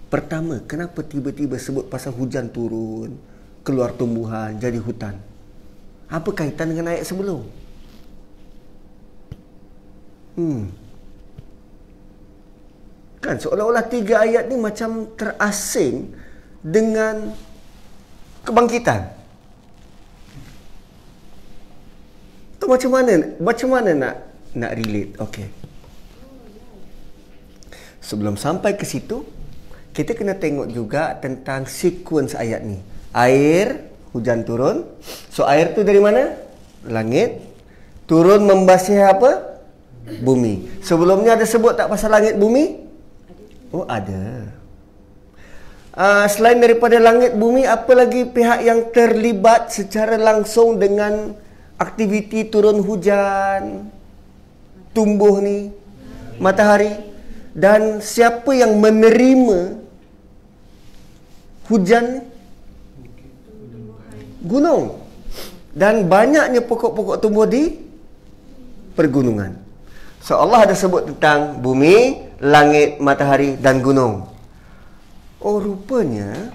Pertama, kenapa tiba-tiba sebut pasal hujan turun, keluar tumbuhan, jadi hutan? Apa kaitan dengan ayat sebelum? Kan seolah-olah 3 ayat ni macam terasing dengan kebangkitan. Tu macam mana nak relate? Okey. Sebelum sampai ke situ, kita kena tengok juga tentang sequence ayat ni. Air, hujan turun. So air tu dari mana? Langit. Turun membasih apa? Bumi. Sebelumnya ada sebut tak pasal langit bumi? Oh, ada. Selain daripada langit bumi, apa lagi pihak yang terlibat secara langsung dengan aktiviti turun hujan, tumbuh ni, matahari? Dan siapa yang menerima hujan ni? Gunung. Dan banyaknya pokok-pokok tumbuh di pergunungan. So Allah ada sebut tentang bumi, langit, matahari dan gunung. Oh, rupanya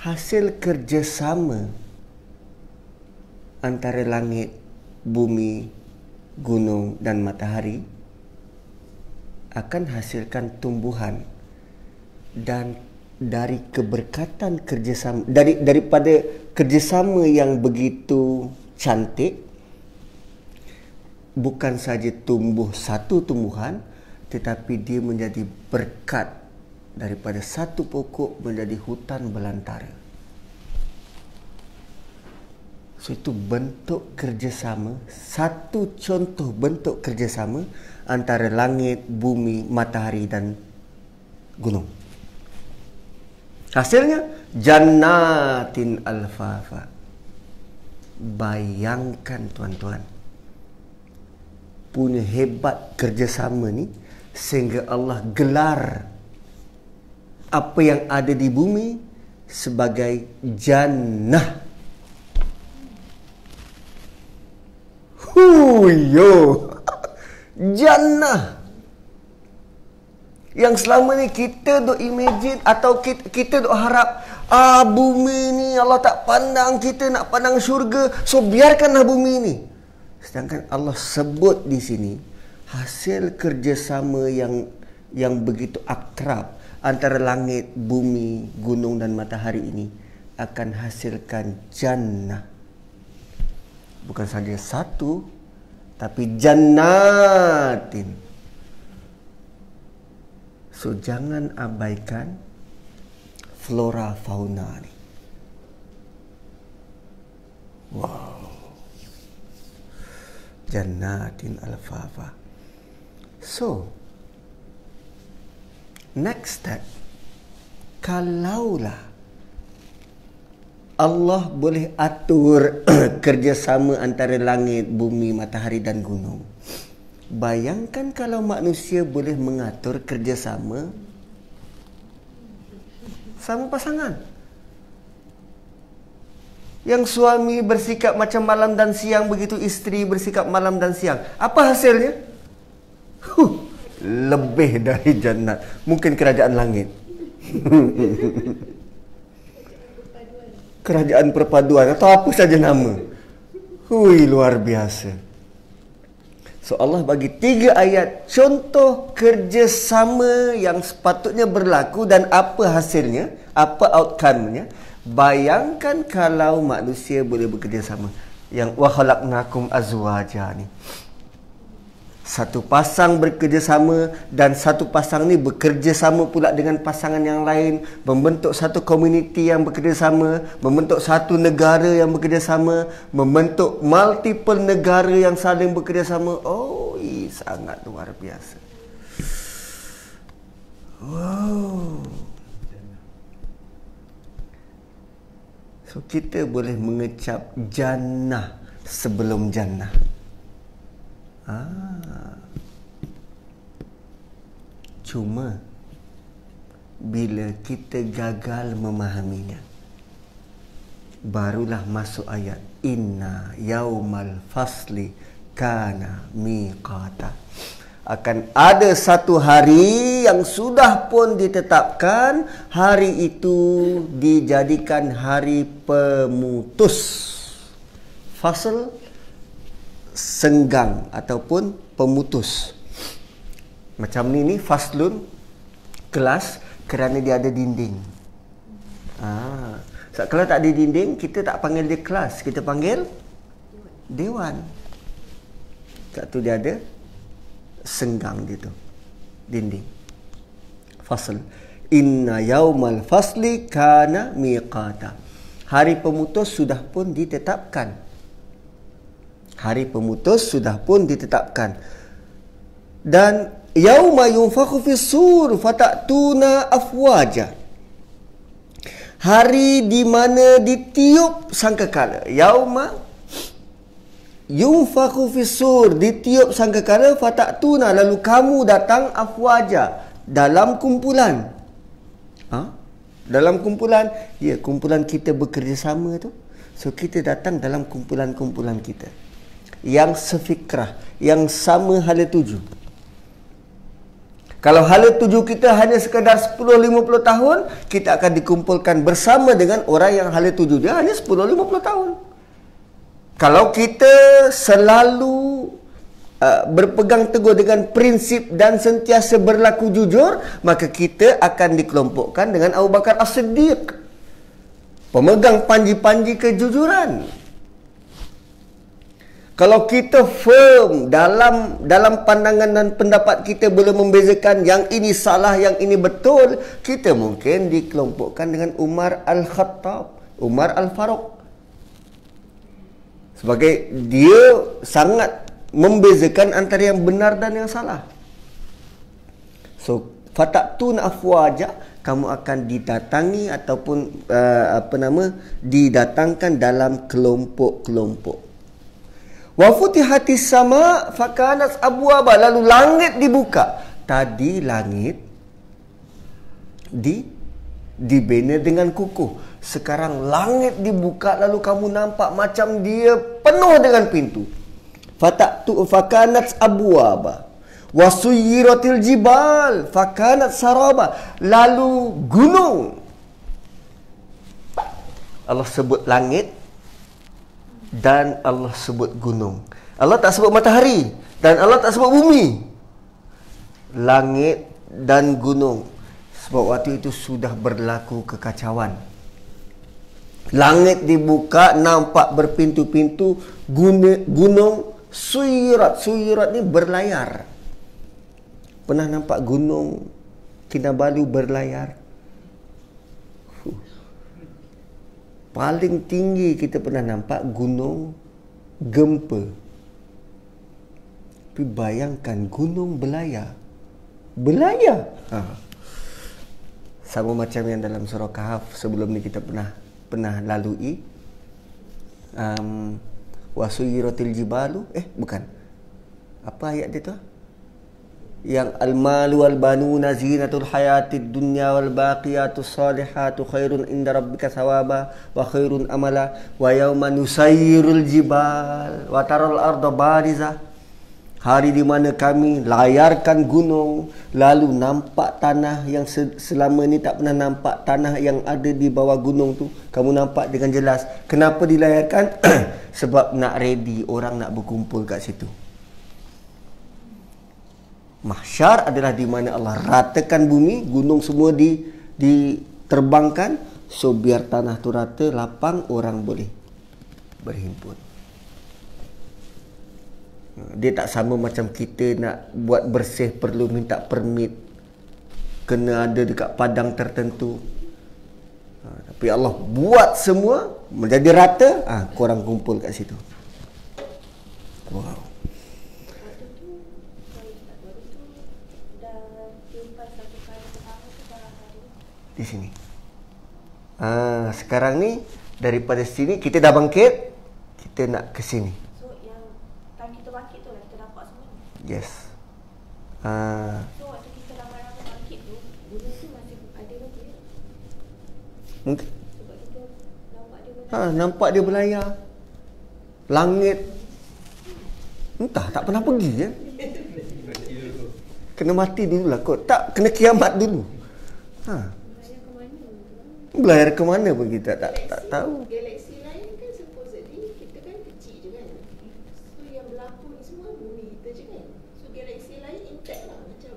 hasil kerjasama antara langit, bumi, gunung dan matahari akan hasilkan tumbuhan. Dan dari keberkatan kerjasama, daripada kerjasama yang begitu cantik, bukan saja tumbuh satu tumbuhan, tetapi dia menjadi berkat daripada satu pokok menjadi hutan belantara. So itu bentuk kerjasama, satu contoh bentuk kerjasama antara langit, bumi, matahari dan gunung. Hasilnya jannatin alfafa. Bayangkan tuan-tuan, punya hebat kerjasama ni sehingga Allah gelar apa yang ada di bumi sebagai jannah. Huyo, jannah. Yang selama ni kita duk imagine atau kita duk harap, bumi ni Allah tak pandang, kita nak pandang syurga, so biarkanlah bumi ni. Sedangkan Allah sebut di sini hasil kerjasama yang begitu akrab antara langit, bumi, gunung dan matahari ini akan hasilkan jannah. Bukan saja satu, tapi jannatin. So jangan abaikan flora fauna ni. Wow. Jannatin alfafa. So, next step, kalaulah Allah boleh atur kerjasama antara langit, bumi, matahari dan gunung, bayangkan kalau manusia boleh mengatur kerjasama sama pasangan. Yang suami bersikap macam malam dan siang, begitu isteri bersikap malam dan siang. Apa hasilnya? Lebih dari jannat. Mungkin kerajaan langit. Kerajaan Perpaduan atau apa saja nama. Hui, luar biasa. So Allah bagi 3 ayat contoh kerjasama yang sepatutnya berlaku dan apa hasilnya, apa outcome-nya. Bayangkan kalau manusia boleh bekerjasama. Yang wa khalaqnakum azwaja ni. Satu pasang bekerjasama dan satu pasang ni bekerjasama pula dengan pasangan yang lain, membentuk satu komuniti yang bekerjasama, membentuk satu negara yang bekerjasama, membentuk multiple negara yang saling bekerjasama. Oh, sangat luar biasa. Wow. So kita boleh mengecap jannah sebelum jannah. Cuma bila kita gagal memahaminya, barulah masuk ayat inna yaumal fasli kana miqata. Akan ada satu hari yang sudah pun ditetapkan, hari itu dijadikan hari pemutus. Fasl, senggang ataupun pemutus. Macam ni faslun, kelas, kerana dia ada dinding. Kalau tak ada dinding, kita tak panggil dia kelas, kita panggil dewan. Satu dia ada senggang dia tu, dinding. Fasl, inna yaumal fasli kana miqata. Hari pemutus sudah pun ditetapkan. Hari pemutus sudah pun ditetapkan. Dan yauma yunfakhu fis sur fatatuna afwaja. Hari di mana ditiup sangkakala. Yauma yunfakhu fis sur, ditiup sangkakala, fatatuna, lalu kamu datang afwaja, dalam kumpulan. Dalam kumpulan, ya, kumpulan kita bekerjasama tu. So kita datang dalam kumpulan-kumpulan kita yang sefikrah, yang sama hala tuju. Kalau hala tuju kita hanya sekadar 10-50 tahun, kita akan dikumpulkan bersama dengan orang yang hala tuju dia hanya 10-50 tahun. Kalau kita selalu berpegang teguh dengan prinsip dan sentiasa berlaku jujur, maka kita akan dikelompokkan dengan Abu Bakar As-Siddiq, pemegang panji-panji kejujuran. Kalau kita firm dalam pandangan dan pendapat kita, boleh membezakan yang ini salah, yang ini betul, kita mungkin dikelompokkan dengan Umar Al-Khattab, Umar Al-Faruq. Sebagai dia sangat membezakan antara yang benar dan yang salah. So, fatatun afwaja, kamu akan didatangi ataupun didatangkan dalam kelompok-kelompok. Wa futihatis sama fakanat abwaba, lalu langit dibuka. Tadi langit dibina dengan kukuh. Sekarang langit dibuka, lalu kamu nampak macam dia penuh dengan pintu. Fakanat abwaba wa suyiratil jibal fakanat saraba, lalu gunung. Allah sebut langit dan Allah sebut gunung. Allah tak sebut matahari dan Allah tak sebut bumi. Langit dan gunung. Sebab waktu itu sudah berlaku kekacauan. Langit dibuka, nampak berpintu-pintu. Gunung suyirat. Suyirat ni berlayar. Pernah nampak gunung Kinabalu berlayar? Paling tinggi kita pernah nampak gunung Gempa. Tapi bayangkan gunung belayar. Belayar. Sama macam yang dalam surah Kahf sebelum ni kita pernah lalui. Wasuyiratil jibalu. Bukan. Apa ayat dia tu? Yang al-malu wal-banuna zinatul hayatid dunya wal baqiyatus salihatu khairun inda rabbika thawaba wa khairun amala wa yawma nusayyirul jibal wa taral arda bariza Hari di mana kami layarkan gunung, lalu nampak tanah yang selama ni tak pernah nampak, tanah yang ada di bawah gunung tu kamu nampak dengan jelas. Kenapa dilayarkan? Sebab nak ready, orang nak berkumpul kat situ. Mahsyar adalah di mana Allah ratakan bumi, gunung semua diterbangkan, so biar tanah tu rata, lapang, orang boleh berhimpun. Dia tak sama macam kita nak buat bersih perlu minta permit, kena ada dekat padang tertentu. Tapi Allah buat semua menjadi rata, korang kumpul kat situ. Wow. Di sini. Sekarang ni daripada sini kita dah bangkit, kita nak ke sini. Yes. So waktu kita ramai-ramai bangkit tu, gunung tu masih ada lagi. Mungkin. Sebab kita nampak dia berlayar. Nampak dia berlayar. Langit. Entah, tak pernah pergi kan? Kena mati dulu lah kot. Tak, kena kiamat dulu. Berlayar ke mana pun kita tak tahu. Galaksi lain kan supposedly kita kan kecil je kan. So yang berlaku ni semua bumi kita je kan. So galaksi lain intact lah macam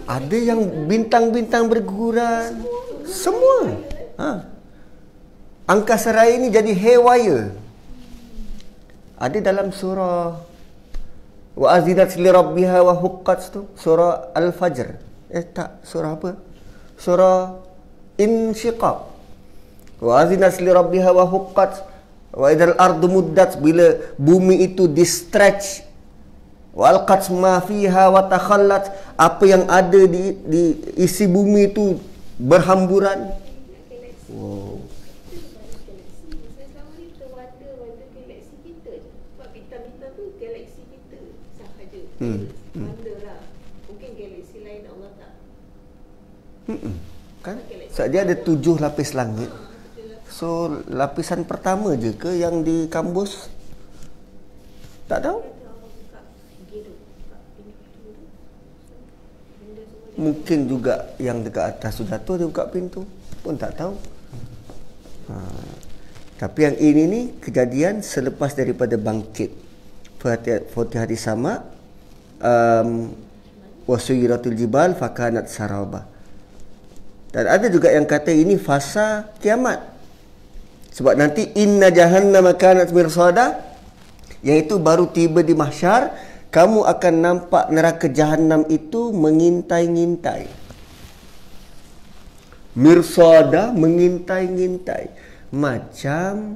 ada yang bintang-bintang berguguran. Semua. Angkasa raya ni jadi haywire. Ada dalam surah wa azidat li rabbiha wa huqqat tu, surah Al-Fajr. Surah apa? Surah Insyiqaq. Wa azidat li rabbiha wa huqqat wa idal ardu muddat, bila bumi itu di-stretch, wa alqat ma fiha wa takhallat, apa yang ada di isi bumi itu berhamburan. Wow. Selama ni kita wonder galaksi kita je. Sebab bintang-bintang tu galaksi kita sahaja. Wonder lah. Mungkin galaksi lain Allah tak. Kan? Sebab dia ada 7 lapis langit. So lapisan pertama je ke yang di kambus? Tak tahu. Mungkin juga yang dekat atas sudah tu dia buka pintu, pun tak tahu. Tapi yang ini ni kejadian selepas daripada bangkit. Fatihah sama wasuyiratul jibal fakanat saraba. Dan ada juga yang kata ini fasa kiamat. Sebab nanti inna jahannama kanat mirsada, iaitu baru tiba di mahsyar, kamu akan nampak neraka Jahannam itu mengintai-ngintai. Mirsada, mengintai-ngintai. Macam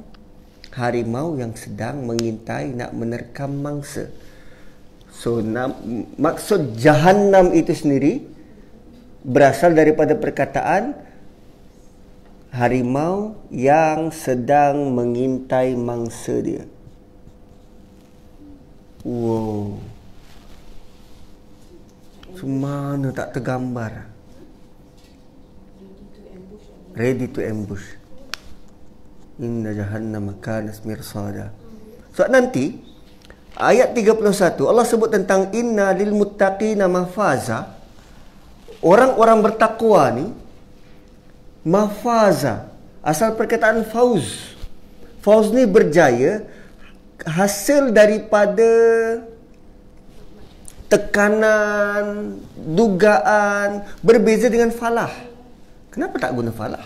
harimau yang sedang mengintai nak menerkam mangsa. So, maksud Jahannam itu sendiri berasal daripada perkataan harimau yang sedang mengintai mangsa dia. Wow. Semana tak tergambar. Ready to ambush. Inna jahannama kanat mirsada. So nanti ayat 31 Allah sebut tentang inna lil muttaqina mafaza. Orang-orang bertakwa ni mafaza, asal perkataan fauz. Fauz ni berjaya, hasil daripada tekanan, dugaan, berbeza dengan falah. Kenapa tak guna falah?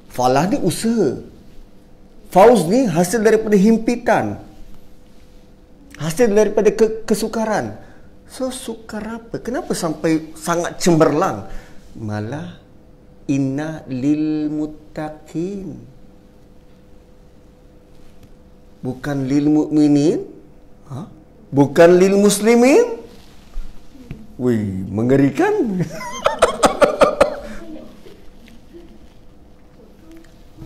Falah ni usaha. Fauz ni hasil daripada himpitan, hasil daripada kesukaran. So sukar apa? Kenapa sampai sangat cemerlang? Malah inna lil muttaqin, bukan lil mukminin, bukan lil muslimin. Wih, mengerikan.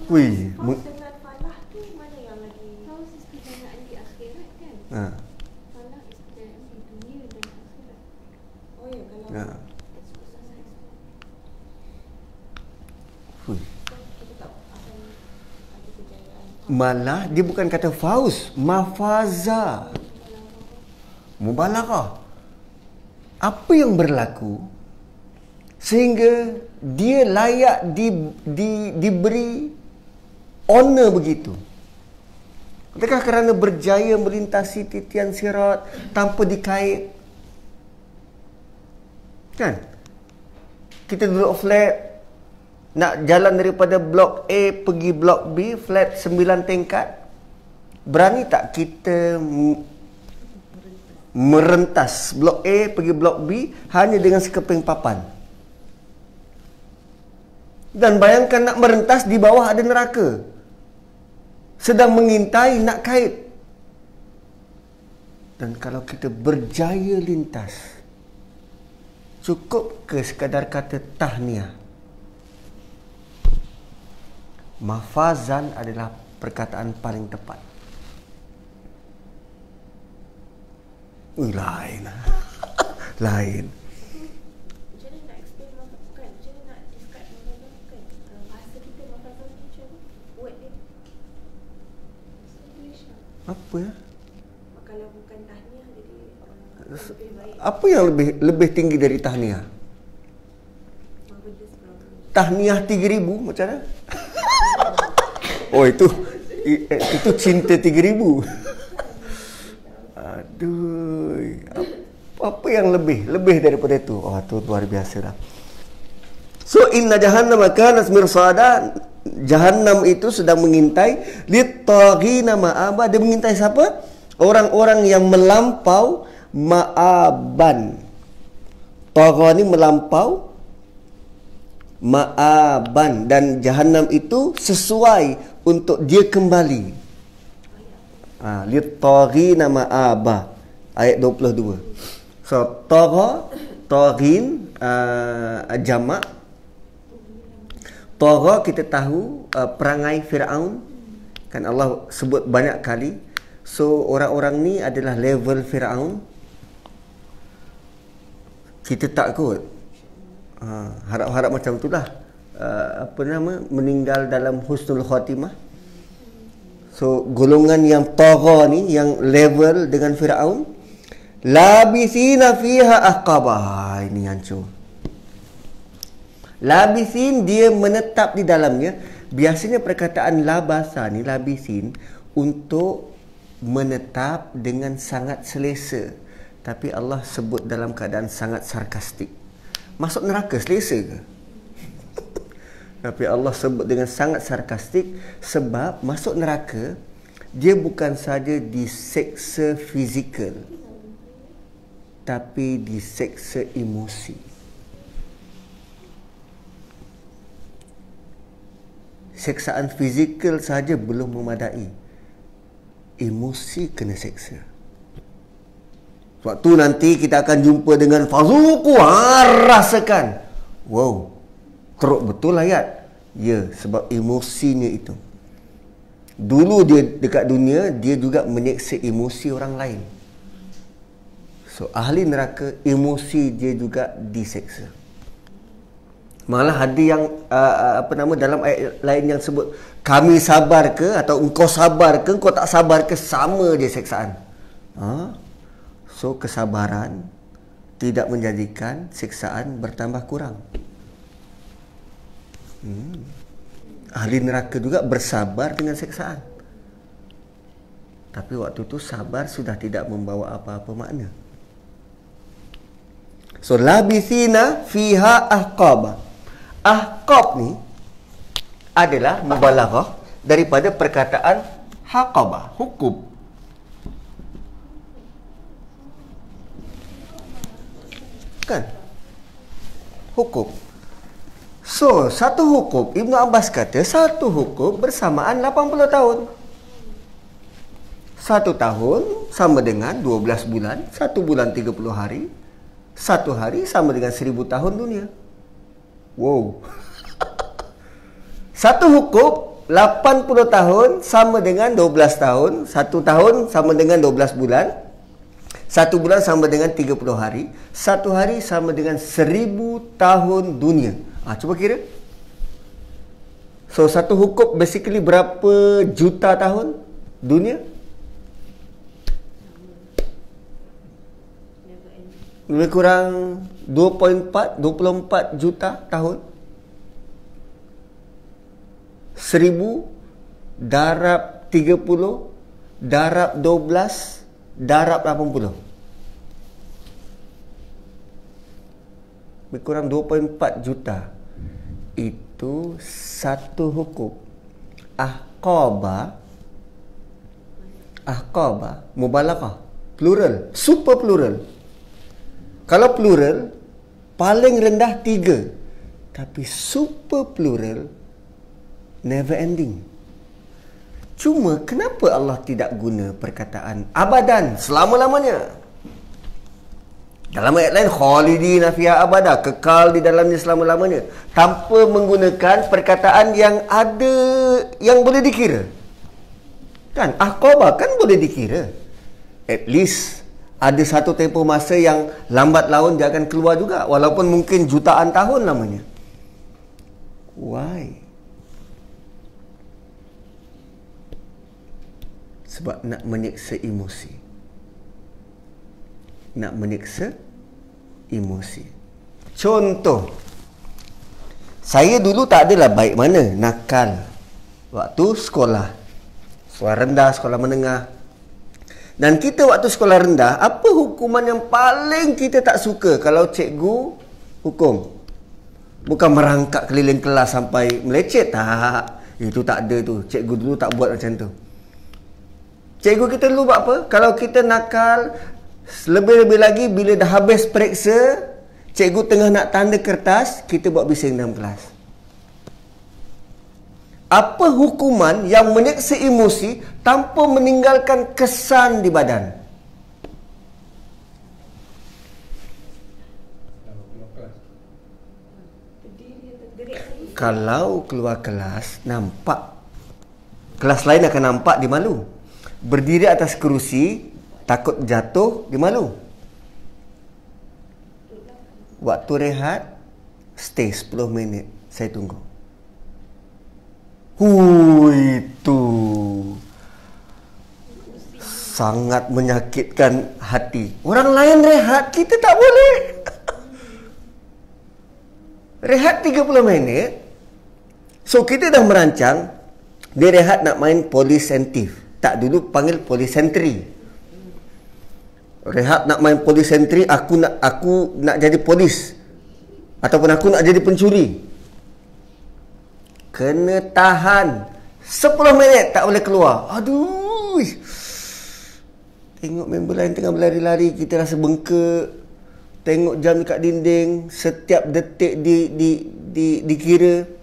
Wih, dengan falah tu mana yang lagi? Kalau kejanaan di akhirat kan? Falah kejanaan di dunia dan akhirat. Oh ya, kalau kita tak akan ada kejayaan. Malah dia bukan kata fauz, mafaza. Mubalaghah. Apa yang berlaku sehingga dia layak diberi honor begitu? Adakah kerana berjaya melintasi titian sirat tanpa dikait? Kan? Kita duduk flat, nak jalan daripada blok A pergi blok B, flat 9 tingkat. Berani tak kita merentas blok A pergi blok B hanya dengan sekeping papan? Dan bayangkan nak merentas, di bawah ada neraka, sedang mengintai nak kait. Dan kalau kita berjaya lintas, cukup ke sekadar kata tahniah? Mafazan adalah perkataan paling tepat. Lain. Lain. Macam mana nak explain kan? Macam mana nak describe mafazan kan? Bahasa kita mafazan ni macam word dia. Apa ya? Kalau bukan tahniah jadi lebih baik. Apa yang lebih tinggi dari tahniah? Marvelous problem. Tahniah 3,000 macam mana? Oh, itu cinta 3,000. Aduh, apa yang lebih daripada itu? Oh, itu luar biasa dah. So inna jahannam kanat mirsada. Jahannam itu sedang mengintai lit-taghina ma'aba. Dia mengintai siapa? Orang-orang yang melampau ma'aban. Tagha ni melampau, ma'aban, dan jahannam itu sesuai untuk dia kembali. Lit-taghina ma'aba, ayat 22. So tagha, taghin, jamak. Tagha kita tahu perangai Firaun, kan Allah sebut banyak kali. So orang-orang ni adalah level Firaun. Kita tak kot harap-harap macam itulah, meninggal dalam husnul khatimah. So golongan yang tagha ni, yang level dengan Firaun, labisina fiha ahqabah. Ini hancur. Labisin, dia menetap di dalamnya. Biasanya perkataan labasa ni, labisin, untuk menetap dengan sangat selesa. Tapi Allah sebut dalam keadaan sangat sarkastik. Masuk neraka selesa ke? Tapi Allah sebut dengan sangat sarkastik sebab masuk neraka, dia bukan saja diseksa fizikal, tapi diseksa emosi. Seksaan fizikal saja belum memadai, emosi kena seksa. Waktu nanti kita akan jumpa dengan fazuku, rasakan. Wow, teruk betul ayat. Ya, sebab emosinya itu. Dulu dia dekat dunia, dia juga menyeksa emosi orang lain. So ahli neraka, emosi dia juga diseksa. Malah ada yang dalam ayat lain yang sebut, kami sabar ke, atau engkau sabar ke, engkau tak sabar ke, sama je seksaan. So kesabaran tidak menjadikan siksaan bertambah kurang. Ahli neraka juga bersabar dengan siksaan. Tapi waktu itu sabar sudah tidak membawa apa-apa makna. So labithina fiha ahqaba. Ahqab ni adalah mubalaghah daripada perkataan haqabah, hukum. Kan? Hukum. So, satu hukum, Ibnu Abbas kata, satu hukum bersamaan 80 tahun. 1 tahun sama dengan 12 bulan, 1 bulan 30 hari, 1 hari sama dengan 1000 tahun dunia. Wow. Satu hukum 80 tahun sama dengan 12 tahun, 1 tahun sama dengan 12 bulan, 1 bulan sama dengan 30 hari, 1 hari sama dengan 1000 tahun dunia. Cuba kira. So satu hukum basically berapa juta tahun dunia? Lebih kurang 24 juta tahun. 1000 darab 30 darab 12 darab 80. Lebih kurang 24 juta. Itu satu hukum. Ahqaba, mubalaghah, plural, super plural. Kalau plural, paling rendah 3. Tapi super plural, never ending. Cuma kenapa Allah tidak guna perkataan abadan, selama-lamanya? Dalam ayat lain, khalidina fiha abada, kekal di dalamnya selama-lamanya, tanpa menggunakan perkataan yang ada, yang boleh dikira. Kan, ahqaba kan boleh dikira. At least ada satu tempoh masa yang lambat laun dia akan keluar juga, walaupun mungkin jutaan tahun lamanya. Why? Sebab nak menyeksa emosi. Nak menyeksa emosi. Contoh, saya dulu tak adalah baik mana, nakal waktu sekolah. Sekolah rendah, sekolah menengah. Dan kita waktu sekolah rendah, apa hukuman yang paling kita tak suka kalau cikgu hukum? Bukan merangkak keliling kelas sampai melecet. Tak. Itu tak ada tu. Cikgu dulu tak buat macam tu. Cikgu kita dulu buat apa? Kalau kita nakal, lebih-lebih lagi bila dah habis periksa, cikgu tengah nak tanda kertas, kita buat bising dalam kelas. Apa hukuman yang menyeksa emosi tanpa meninggalkan kesan di badan? Kalau keluar kelas, nampak. Kelas lain akan nampak, dia malu. Berdiri atas kerusi, takut jatuh, dia malu. Waktu rehat, stay 10 minit, saya tunggu. Itu sangat menyakitkan hati. Orang lain rehat, kita tak boleh. Rehat 30 minit. So kita dah merancang, dia rehat nak main polis sentif. Tak, dulu panggil polis sentri. Rehat nak main polis sentri, aku nak jadi polis, ataupun aku nak jadi pencuri. Kena tahan 10 minit, tak boleh keluar. Aduh. Tengok member lain tengah berlari-lari, kita rasa bengkak. Tengok jam dekat dinding, setiap detik dikira.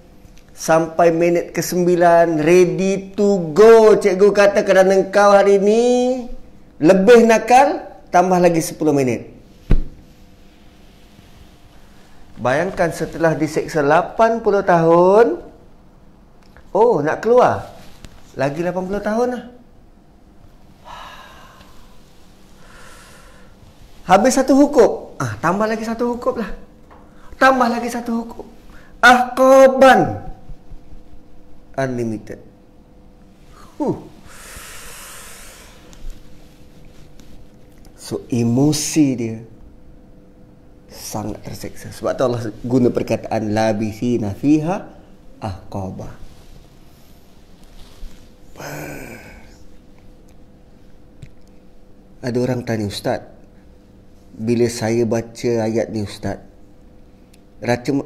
Sampai minit ke-9, ready to go. Cikgu kata kerana engkau hari ni lebih nakal, tambah lagi 10 minit. Bayangkan setelah diseksa 80 tahun, oh, nak keluar. Lagi 80 tahun lah. Habis satu hukum. Tambah lagi satu hukum lah. Tambah lagi satu hukum. Ahqaban. Unlimited. So, emosi dia sangat terseksa. Sebab tu Allah guna perkataan labithina fiha ahqaba. Ada orang tanya, Ustaz, bila saya baca ayat ni Ustaz,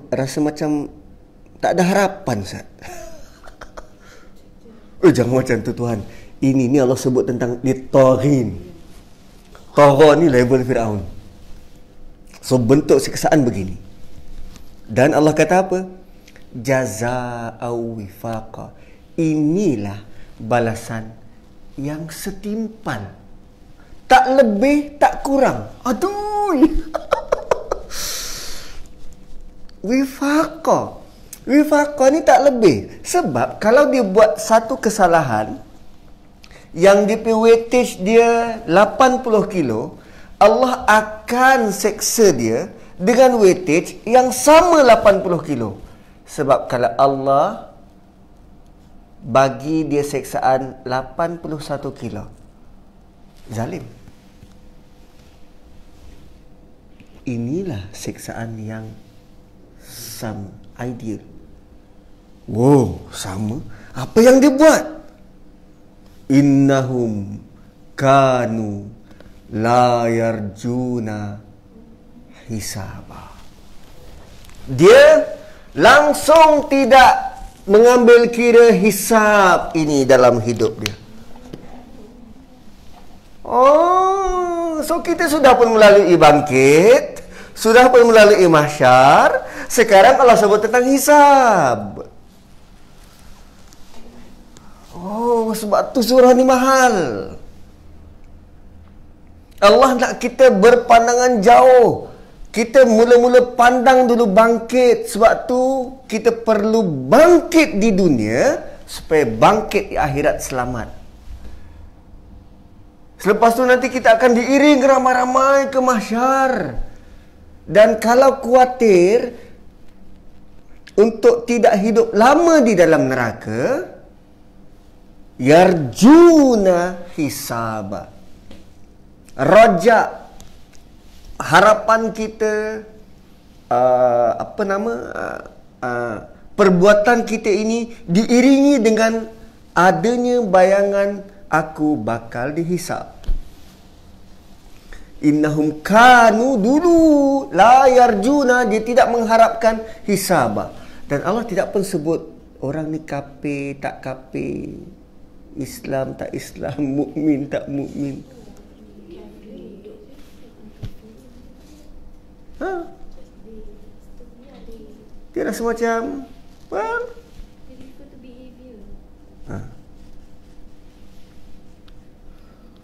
rasa macam tak ada harapan, Ustaz. Jangan macam tu Tuhan. Ini ni Allah sebut tentang litaghin. Tagha ni level Firaun. So bentuk siksaan begini. Dan Allah kata apa? Jazaa'u wifaqa. Inilah balasan yang setimpal. Tak lebih, tak kurang. Aduh. Wifaqa. Wifaqa ni tak lebih. Sebab kalau dia buat satu kesalahan yang DP weightage dia 80 kilo, Allah akan seksa dia dengan weightage yang sama 80 kilo. Sebab kalau Allah bagi dia seksaan 81 kilo, zalim. inilah siksaan yang sama, ideal. Wow, sama. Apa yang dia buat? Innahum kanu la yarjuna hisaba. Dia langsung tidak mengambil kira hisab ini dalam hidup dia. Oh, so kita sudah pun melalui bangkit, sudah pun melalui mahsyar, sekarang Allah sebut tentang hisab. Oh, sebab tu surah ni mahal. Allah nak kita berpandangan jauh. Kita mula-mula pandang dulu bangkit. Sebab tu kita perlu bangkit di dunia supaya bangkit di akhirat selamat. Selepas tu nanti kita akan diiring ramai-ramai ke mahsyar. Dan kalau khawatir untuk tidak hidup lama di dalam neraka, yarjuna hisaba. Rojak, harapan kita, perbuatan kita ini diiringi dengan adanya bayangan aku bakal dihisab. Innahum kanu, dulu la yarjuna, dia tidak mengharapkan hisab. Dan Allah tidak pun sebut orang ni kafir tak kafir, Islam tak Islam, mukmin tak mukmin. Dia rasa macam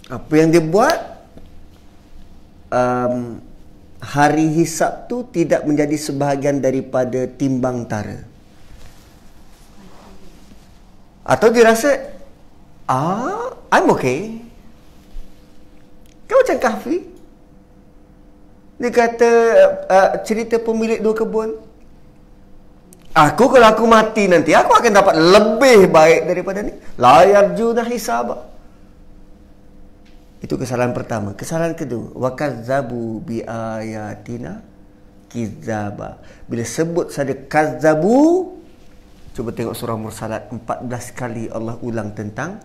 apa yang dia buat, hari hisab tu tidak menjadi sebahagian daripada timbang tara. Atau dia rasa I'm okay. Kau macam kafir. Dia kata cerita pemilik 2 kebun. Kalau aku mati nanti, aku akan dapat lebih baik daripada ni. La yarjuna hisaba. Itu kesalahan pertama. Kesalahan kedua, wa kazzabu bi ayatina kizzaba. Bila sebut saja kazzabu, cuba tengok surah Mursalat, 14 kali Allah ulang tentang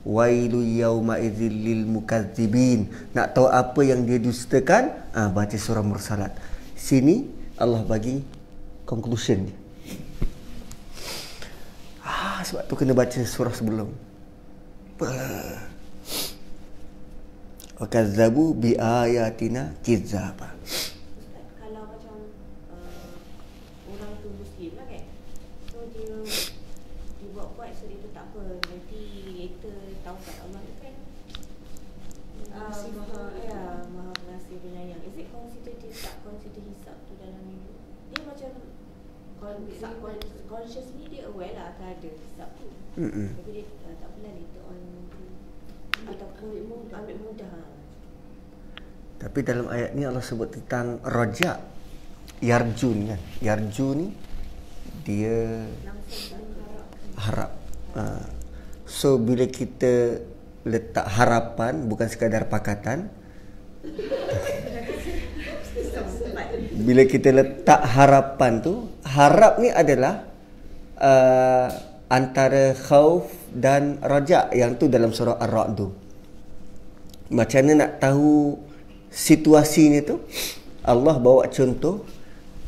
wailu yauma idzil lil mukazzibin. Nak tahu apa yang dia dustakan? Baca surah Mursalat. Sini Allah bagi conclusion dia. Sebab tu kena baca surah sebelum. Wa kazzabu bi ayatina kizzaba. Kalau macam orang tu Muslim lah kan, so dia buat so dia tu tak apa, nanti later taubat Allah tu kan, maha pengasih penyayang. Is it consider, dia tak consider hisab tu dalam hidup dia? Macam consciously dia aware lah akan ada hisab tu, tapi dia tak pernah later on ataupun ambil mudah. Tapi dalam ayat ni Allah sebut tentang rojak, yarjun kan. Yarjun ni dia harap. So bila kita letak harapan, bukan sekadar pakatan. Bila kita letak harapan tu, harap ni adalah antara khauf dan rajak, yang tu dalam surah Ar-Ra'd tu. Macam mana nak tahu situasinya tu? Allah bawa contoh,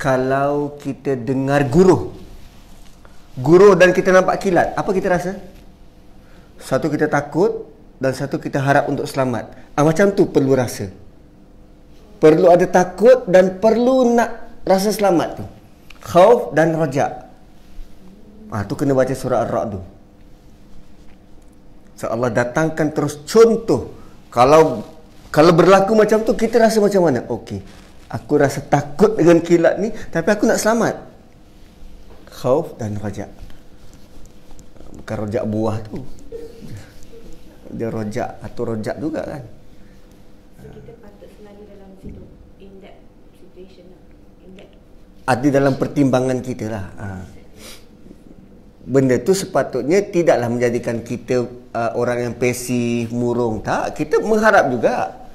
kalau kita dengar guruh dan kita nampak kilat, apa kita rasa? Satu kita takut dan satu kita harap untuk selamat. Macam tu perlu rasa. Perlu ada takut dan perlu nak rasa selamat tu. Khauf dan rajak. Tu kena baca surah Ar-Ra'd tu. So Allah datangkan terus contoh. Kalau berlaku macam tu, kita rasa macam mana? Okey, aku rasa takut dengan kilat ni, tapi aku nak selamat. Khauf dan rajak. Bukan rojak buah tu, dia rojak atau rojak juga kan. So kita patut selalu dalam situ, in that situation lah, in that, ada dalam pertimbangan kita lah. Benda tu sepatutnya tidaklah menjadikan kita orang yang pasif, murung. Tak, kita mengharap juga.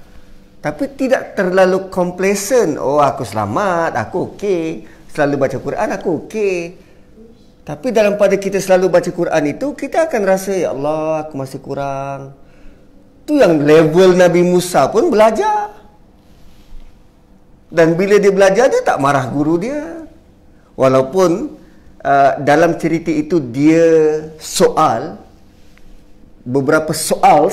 Tapi tidak terlalu complacent. Oh, aku selamat, aku okey. Selalu baca Quran, aku okey. Tapi dalam pada kita selalu baca Quran itu, kita akan rasa, ya Allah, aku masih kurang. Itu yang level Nabi Musa pun belajar. Dan bila dia belajar, dia tak marah guru dia. Walaupun dalam cerita itu dia beberapa soal,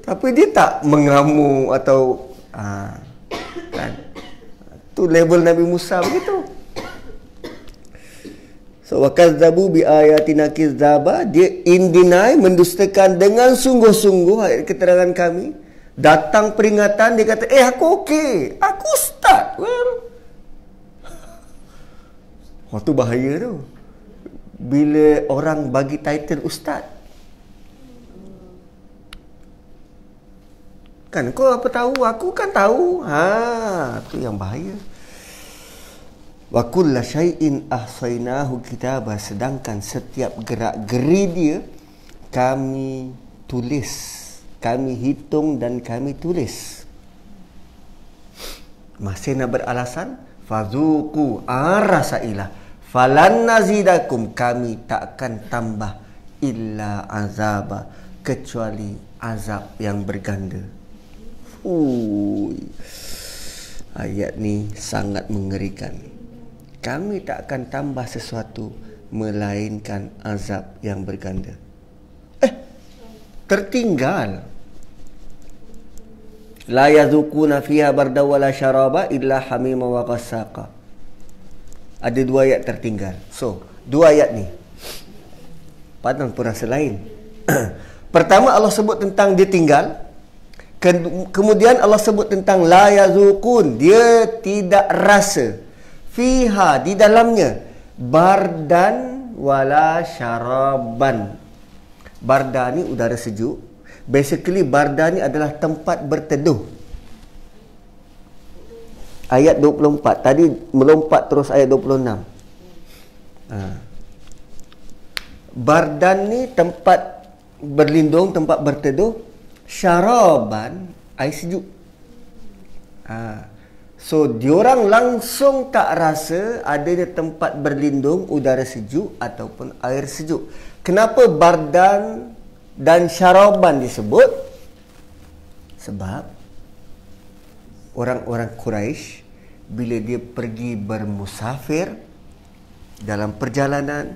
tapi dia tak mengamuk atau kan. Tu level Nabi Musa begitu. So wakazzabu bi ayatina kizzaba, dia in deny, mendustakan dengan sungguh-sungguh ayat keterangan kami. Datang peringatan, dia kata, aku okey, aku ustaz. Well, tu bahaya tu. Bila orang bagi title ustaz. Kan kau apa tahu? Aku kan tahu. Tu yang bahaya. Wa kulla syai'in ahsainahu kitaba, sedangkan setiap gerak-geri dia kami tulis, kami hitung dan kami tulis. Masih nak beralasan? Fazuqu arasailah falan nazidakum, kami takkan tambah illa azaba, kecuali azab yang berganda. Ayat ni sangat mengerikan. Kami tak akan tambah sesuatu melainkan azab yang berganda. Tertinggal. La yazuquna fiha barda wala syaraba illa hamima wa ghassaqa. Ada 2 ayat tertinggal. So, 2 ayat ni padahal pun rasa lain. Pertama Allah sebut tentang dia tinggal. Kemudian Allah sebut tentang la yazuqun, dia tidak rasa. Fiha, di dalamnya, bardan wala syaraban. Barda ni udara sejuk. Basically barda ni adalah tempat berteduh. Ayat 24. Tadi melompat terus ayat 26. Bardan ni tempat berlindung, tempat berteduh. Syaraban, air sejuk. So, diorang langsung tak rasa adanya tempat berlindung, udara sejuk ataupun air sejuk. Kenapa bardan dan syaraban disebut? Sebab orang-orang Quraisy bila dia pergi bermusafir dalam perjalanan,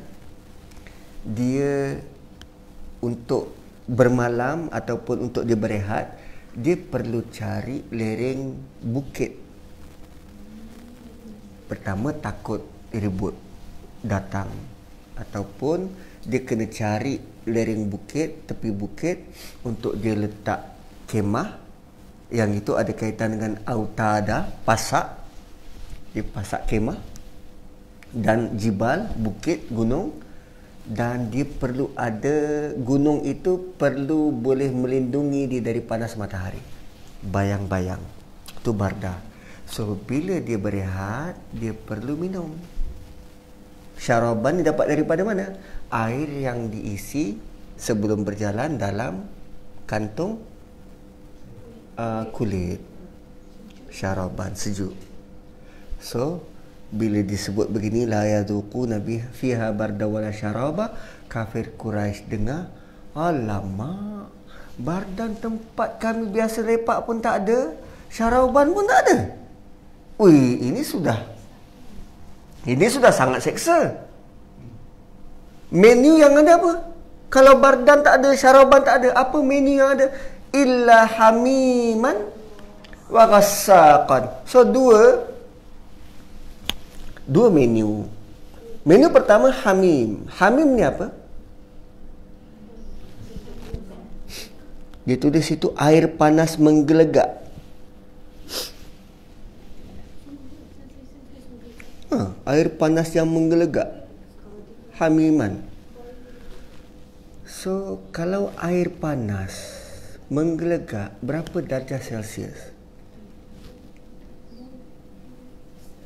dia untuk bermalam ataupun untuk dia berehat, dia perlu cari lereng bukit. Pertama takut ribut datang, ataupun dia kena cari lereng bukit, tepi bukit untuk dia letak kemah. Yang itu ada kaitan dengan autada, pasak. Dia pasak kemah. Dan jibal, bukit, gunung. Dan dia perlu ada, gunung itu perlu boleh melindungi dia dari panas matahari. Bayang-bayang. Itu barda. So, bila dia berehat, dia perlu minum. Syaraban ni dapat daripada mana? Air yang diisi sebelum berjalan dalam kantung kulit. Syaraban, sejuk. So, bila disebut begini, la yadhuquna fiha barda wala syaraba, kafir Quraisy dengar, alamak, bardan tempat kami biasa lepak pun tak ada, syaraban pun tak ada. Ui, ini sudah sangat seksa. Menu yang ada apa? Kalau bardan tak ada, syaraban tak ada, apa menu yang ada? Illa hamiman wa ghassaqan. So, dua menu. Menu pertama hamim. Hamim ni apa? Dia tulis situ air panas menggelegak. Air panas yang menggelegak. Hamiman. So, kalau air panas menggelegak, berapa darjah Celsius?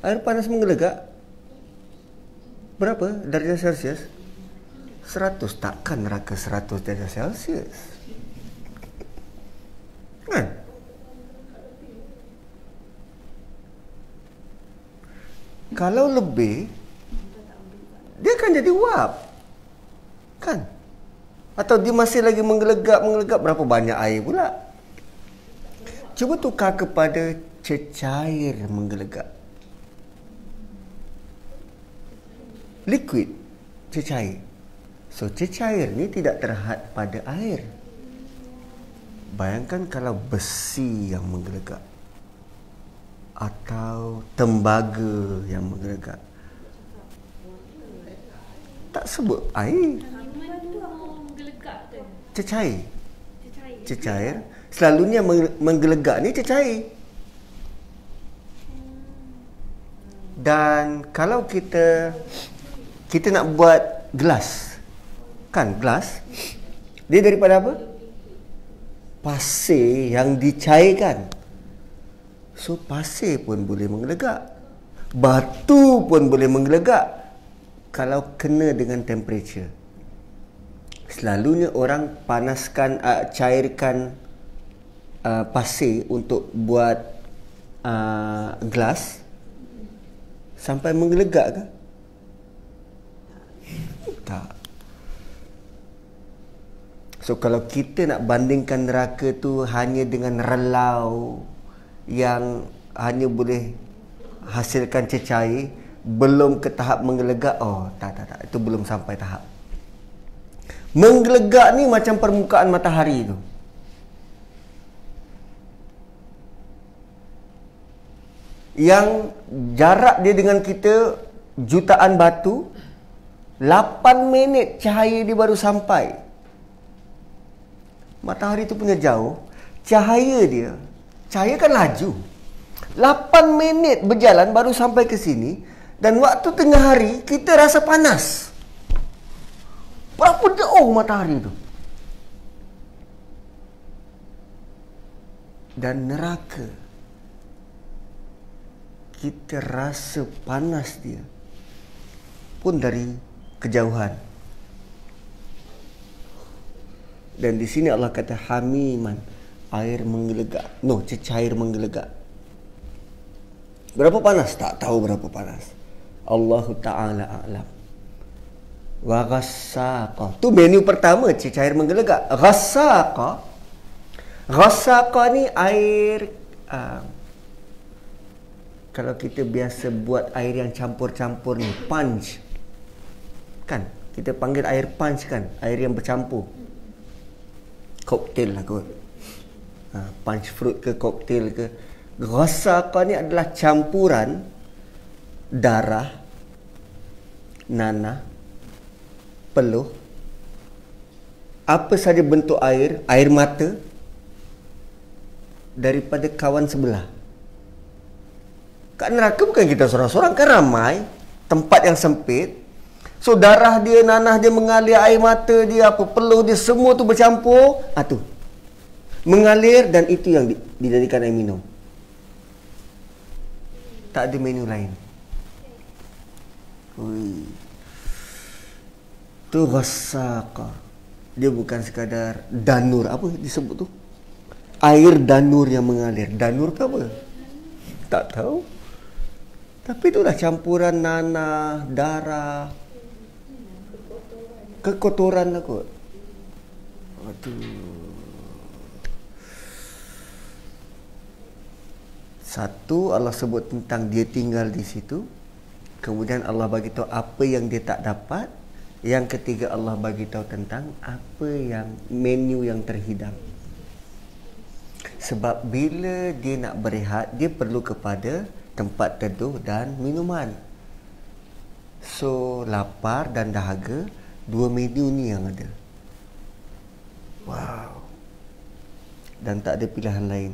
Air panas menggelegak berapa darjah Celsius? 100. Takkan neraka 100 darjah Celsius. Kan? Kalau lebih, dia akan jadi wap. Kan? Atau dia masih lagi menggelegak, berapa banyak air pula? Cuba tukar kepada cecair menggelegak. Liquid, cecair. So, cecair ni tidak terhad pada air. Bayangkan kalau besi yang menggelegak atau tembaga yang menggelegak. Tak sebut air. Cecair. Cecair. Selalunya menggelegak ni cecair. Dan kalau kita nak buat gelas, kan gelas, dia daripada apa? Pasir yang dicairkan. So pasir pun boleh menggelegak, batu pun boleh menggelegak kalau kena dengan temperature. Selalunya orang panaskan, cairkan pasir untuk buat gelas sampai menggelegak ke? Tak. So kalau kita nak bandingkan neraka tu hanya dengan relau yang hanya boleh hasilkan cecair, belum ke tahap menggelegak, tak, itu belum sampai tahap. Menggelegak ni macam permukaan matahari tu. Yang jarak dia dengan kita jutaan batu, 8 minit cahaya dia baru sampai. Matahari tu punya jauh, cahaya kan laju. 8 minit berjalan baru sampai ke sini, dan waktu tengah hari kita rasa panas. Berapa jauh matahari tu. Dan neraka, kita rasa panas dia pun dari kejauhan. Dan di sini Allah kata hamiman, air menggelegak. Cecair menggelegak. Berapa panas? Tak tahu berapa panas. Allah Ta'ala a'lam. Wa ghassaqa. Tu menu pertama, cecair menggelegak. Ghassaqa. Ghassaqa ni air, kalau kita biasa buat air yang campur-campur ni, punch. Kan? Kita panggil air punch kan? Air yang bercampur. Koktail lah kot. Punch fruit ke koktail ke. Ghassaqa ni adalah campuran darah, nanah, peluh, apa saja bentuk air mata daripada kawan sebelah. Kat neraka bukan kita seorang-seorang, kan ramai, tempat yang sempit. So darah dia, nanah dia mengalir, air mata dia, apa peluh dia, semua tu bercampur, tu mengalir, dan itu yang dijadikan air minum. Tak ada menu lain. Tu ghassaqa. Dia bukan sekadar danur. Apa disebut tu? Air danur yang mengalir. Danur ke apa? Tak tahu. Tapi itulah campuran nanah, darah, kekotoran lah kot. Satu, Allah sebut tentang dia tinggal di situ. Kemudian Allah bagi tahu apa yang dia tak dapat. Yang ketiga, Allah bagi tahu tentang apa yang menu yang terhidang. Sebab bila dia nak berehat, dia perlu kepada tempat teduh dan minuman. So lapar dan dahaga, dua menu ni yang ada. Wow. Dan tak ada pilihan lain.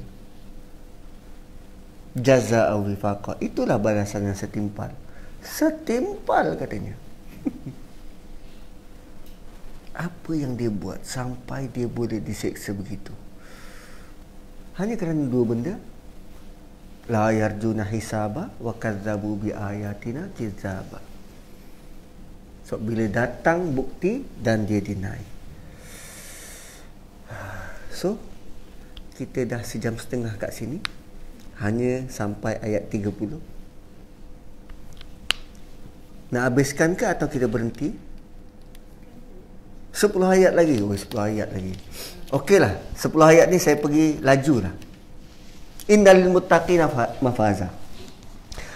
Jazaa wifaqa. Itulah balasan yang setimpal. Setimpal katanya. Apa yang dia buat sampai dia boleh diseksa begitu? Hanya kerana dua benda. La yarjuna hisaba wa kadzabu bi ayatina kizaba. So bila datang bukti dan dia deny. So kita dah sejam setengah kat sini. Hanya sampai ayat 30. Nak habiskan ke atau kita berhenti? 10 ayat lagi. 10 ayat lagi. Okeylah, 10 ayat ni saya pergi laju lah. Innal muttaqina mafaza.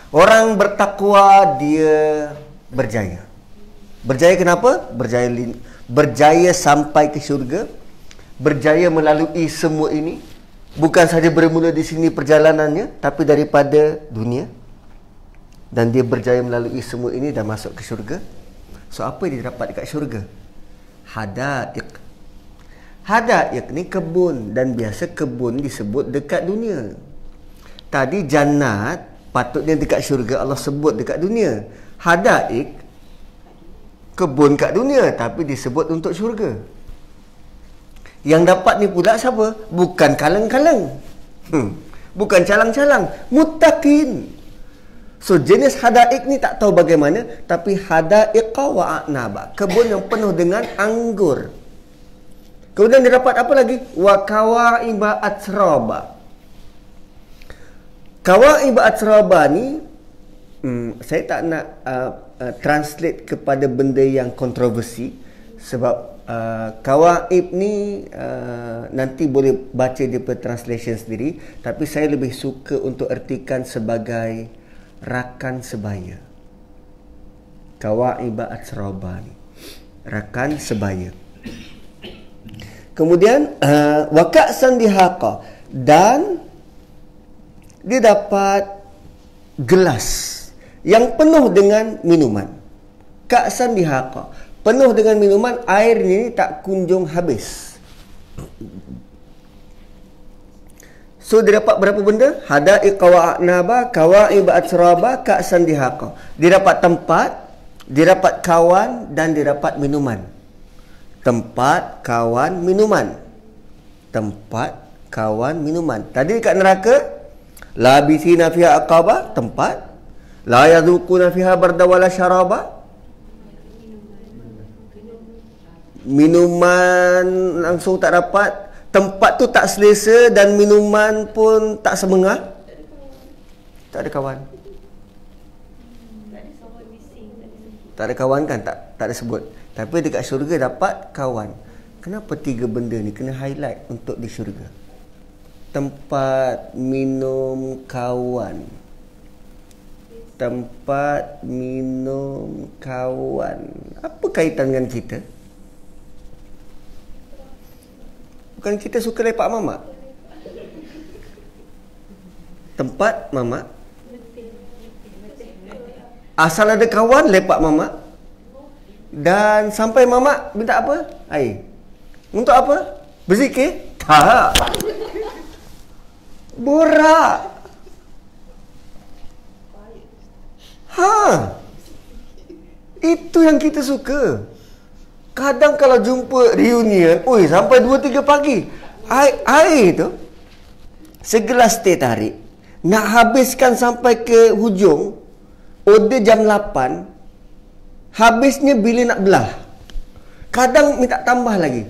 Orang bertakwa dia berjaya. Berjaya kenapa? Berjaya sampai ke syurga. Berjaya melalui semua ini. Bukan sahaja bermula di sini perjalanannya, tapi daripada dunia. Dan dia berjaya melalui semua ini dan masuk ke syurga. So apa yang dia dapat dekat syurga? Hadaiq. Hadaiq ni kebun, dan biasa kebun disebut dekat dunia. Tadi jannat patutnya dekat syurga, Allah sebut dekat dunia. Hadaiq kebun kat dunia tapi disebut untuk syurga. Yang dapat ni pula siapa? Bukan kaleng-kaleng. Bukan calang-calang, muttaqin. So jenis hadaiq ni tak tahu bagaimana, tapi hadaiqa wa a'naba, kebun yang penuh dengan anggur. Kemudian dia dapat apa lagi? Wa kawaiba atraba. Kawaiba atraba ni saya tak nak translate kepada benda yang kontroversi, sebab kawaib ni nanti boleh baca dia per translation sendiri, tapi saya lebih suka untuk ertikan sebagai rakan sebaya. Kawaiba atraba ni rakan sebaya. Kemudian wa ka'san dihaqa, dan dia dapat gelas yang penuh dengan minuman. Ka'san dihaqa, penuh dengan minuman, air ini tak kunjung habis. So dia dapat berapa benda? Hadaiqa wa a'naba, kawaiba atraba, ka'san dihaqa. Dia dapat tempat, dia dapat kawan, dan dia dapat minuman. Tempat, kawan, minuman. Tempat, kawan, minuman. Tadi dekat neraka, labithina fiha aqaba, tempat. La yadhuquna fiha barda wala syaraba, minuman langsung tak dapat. Tempat tu tak selesa, dan minuman pun tak semengah. Tak ada kawan. Tak ada kawan kan? Tak ada sebut. Tapi dekat syurga dapat kawan. Kenapa 3 benda ni kena highlight untuk di syurga? Tempat, minum, kawan. Tempat, minum, kawan. Apa kaitan dengan kita? Bukan kita suka lepak mamak? Tempat, mamak. Asal ada kawan, lepak mamak. Dan sampai mamak minta apa? Air. Untuk apa? Berzikir? Tak. Borak. Itu yang kita suka. Kadang kalau jumpa reunion, sampai 2-3 pagi. Air tu, segelas teh tarik, nak habiskan sampai ke hujung. Order jam 8, habisnya bila nak belah. Kadang minta tambah lagi.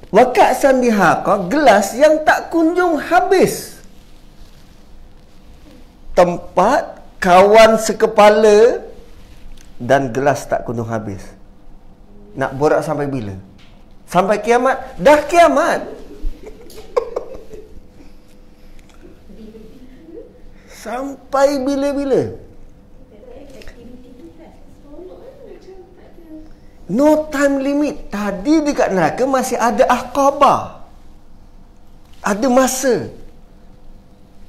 Wa ka'san dihaqa, gelas yang tak kunjung habis. Tempat, kawan sekepala, dan gelas tak kunjung habis. Nak borak sampai bila? Sampai kiamat? Dah kiamat. Sampai bila-bila? No time limit. Tadi dekat neraka masih ada aqabah, ada masa.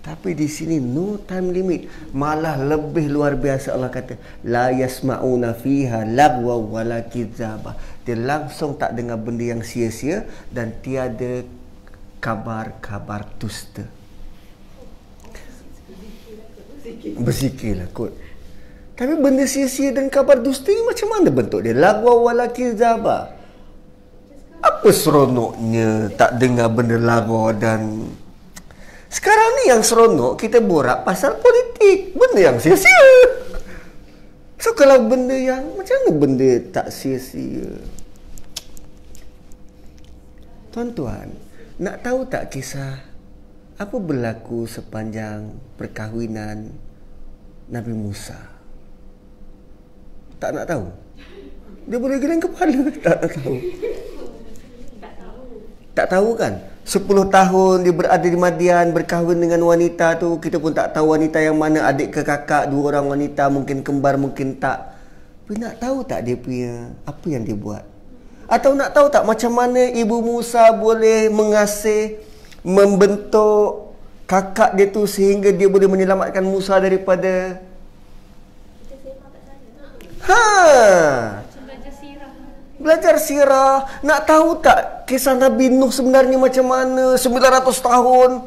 Tapi di sini no time limit. Malah lebih luar biasa. Allah kata la yasma'una fiha lagwa wala kizaba. Dia langsung tak dengar benda yang sia-sia, dan tiada kabar-kabar dusta. Berzikirlah kot. Tapi benda sia-sia dan kabar dusta ni macam mana bentuk dia? Lagwa wala kizaba. Apa seronoknya tak dengar benda lagwa? Dan sekarang ni yang seronok kita borak pasal politik, benda yang sia-sia. So kalau benda yang macam mana benda tak sia-sia? Tuan-tuan, nak tahu tak kisah apa berlaku sepanjang perkahwinan Nabi Musa? Tak nak tahu. Dia boleh geleng kepala. Tak nak tahu. Tak tahu kan? 10 tahun dia berada di Madian, berkahwin dengan wanita tu. Kita pun tak tahu wanita yang mana, adik ke kakak, 2 orang wanita, mungkin kembar, mungkin tak. Tapi nak tahu tak dia punya, apa yang dia buat? Atau nak tahu tak macam mana Ibu Musa boleh mengasih, membentuk kakak dia tu sehingga dia boleh menyelamatkan Musa daripada... Belajar sirah. Nak tahu tak kisah Nabi Nuh sebenarnya macam mana? 900 tahun.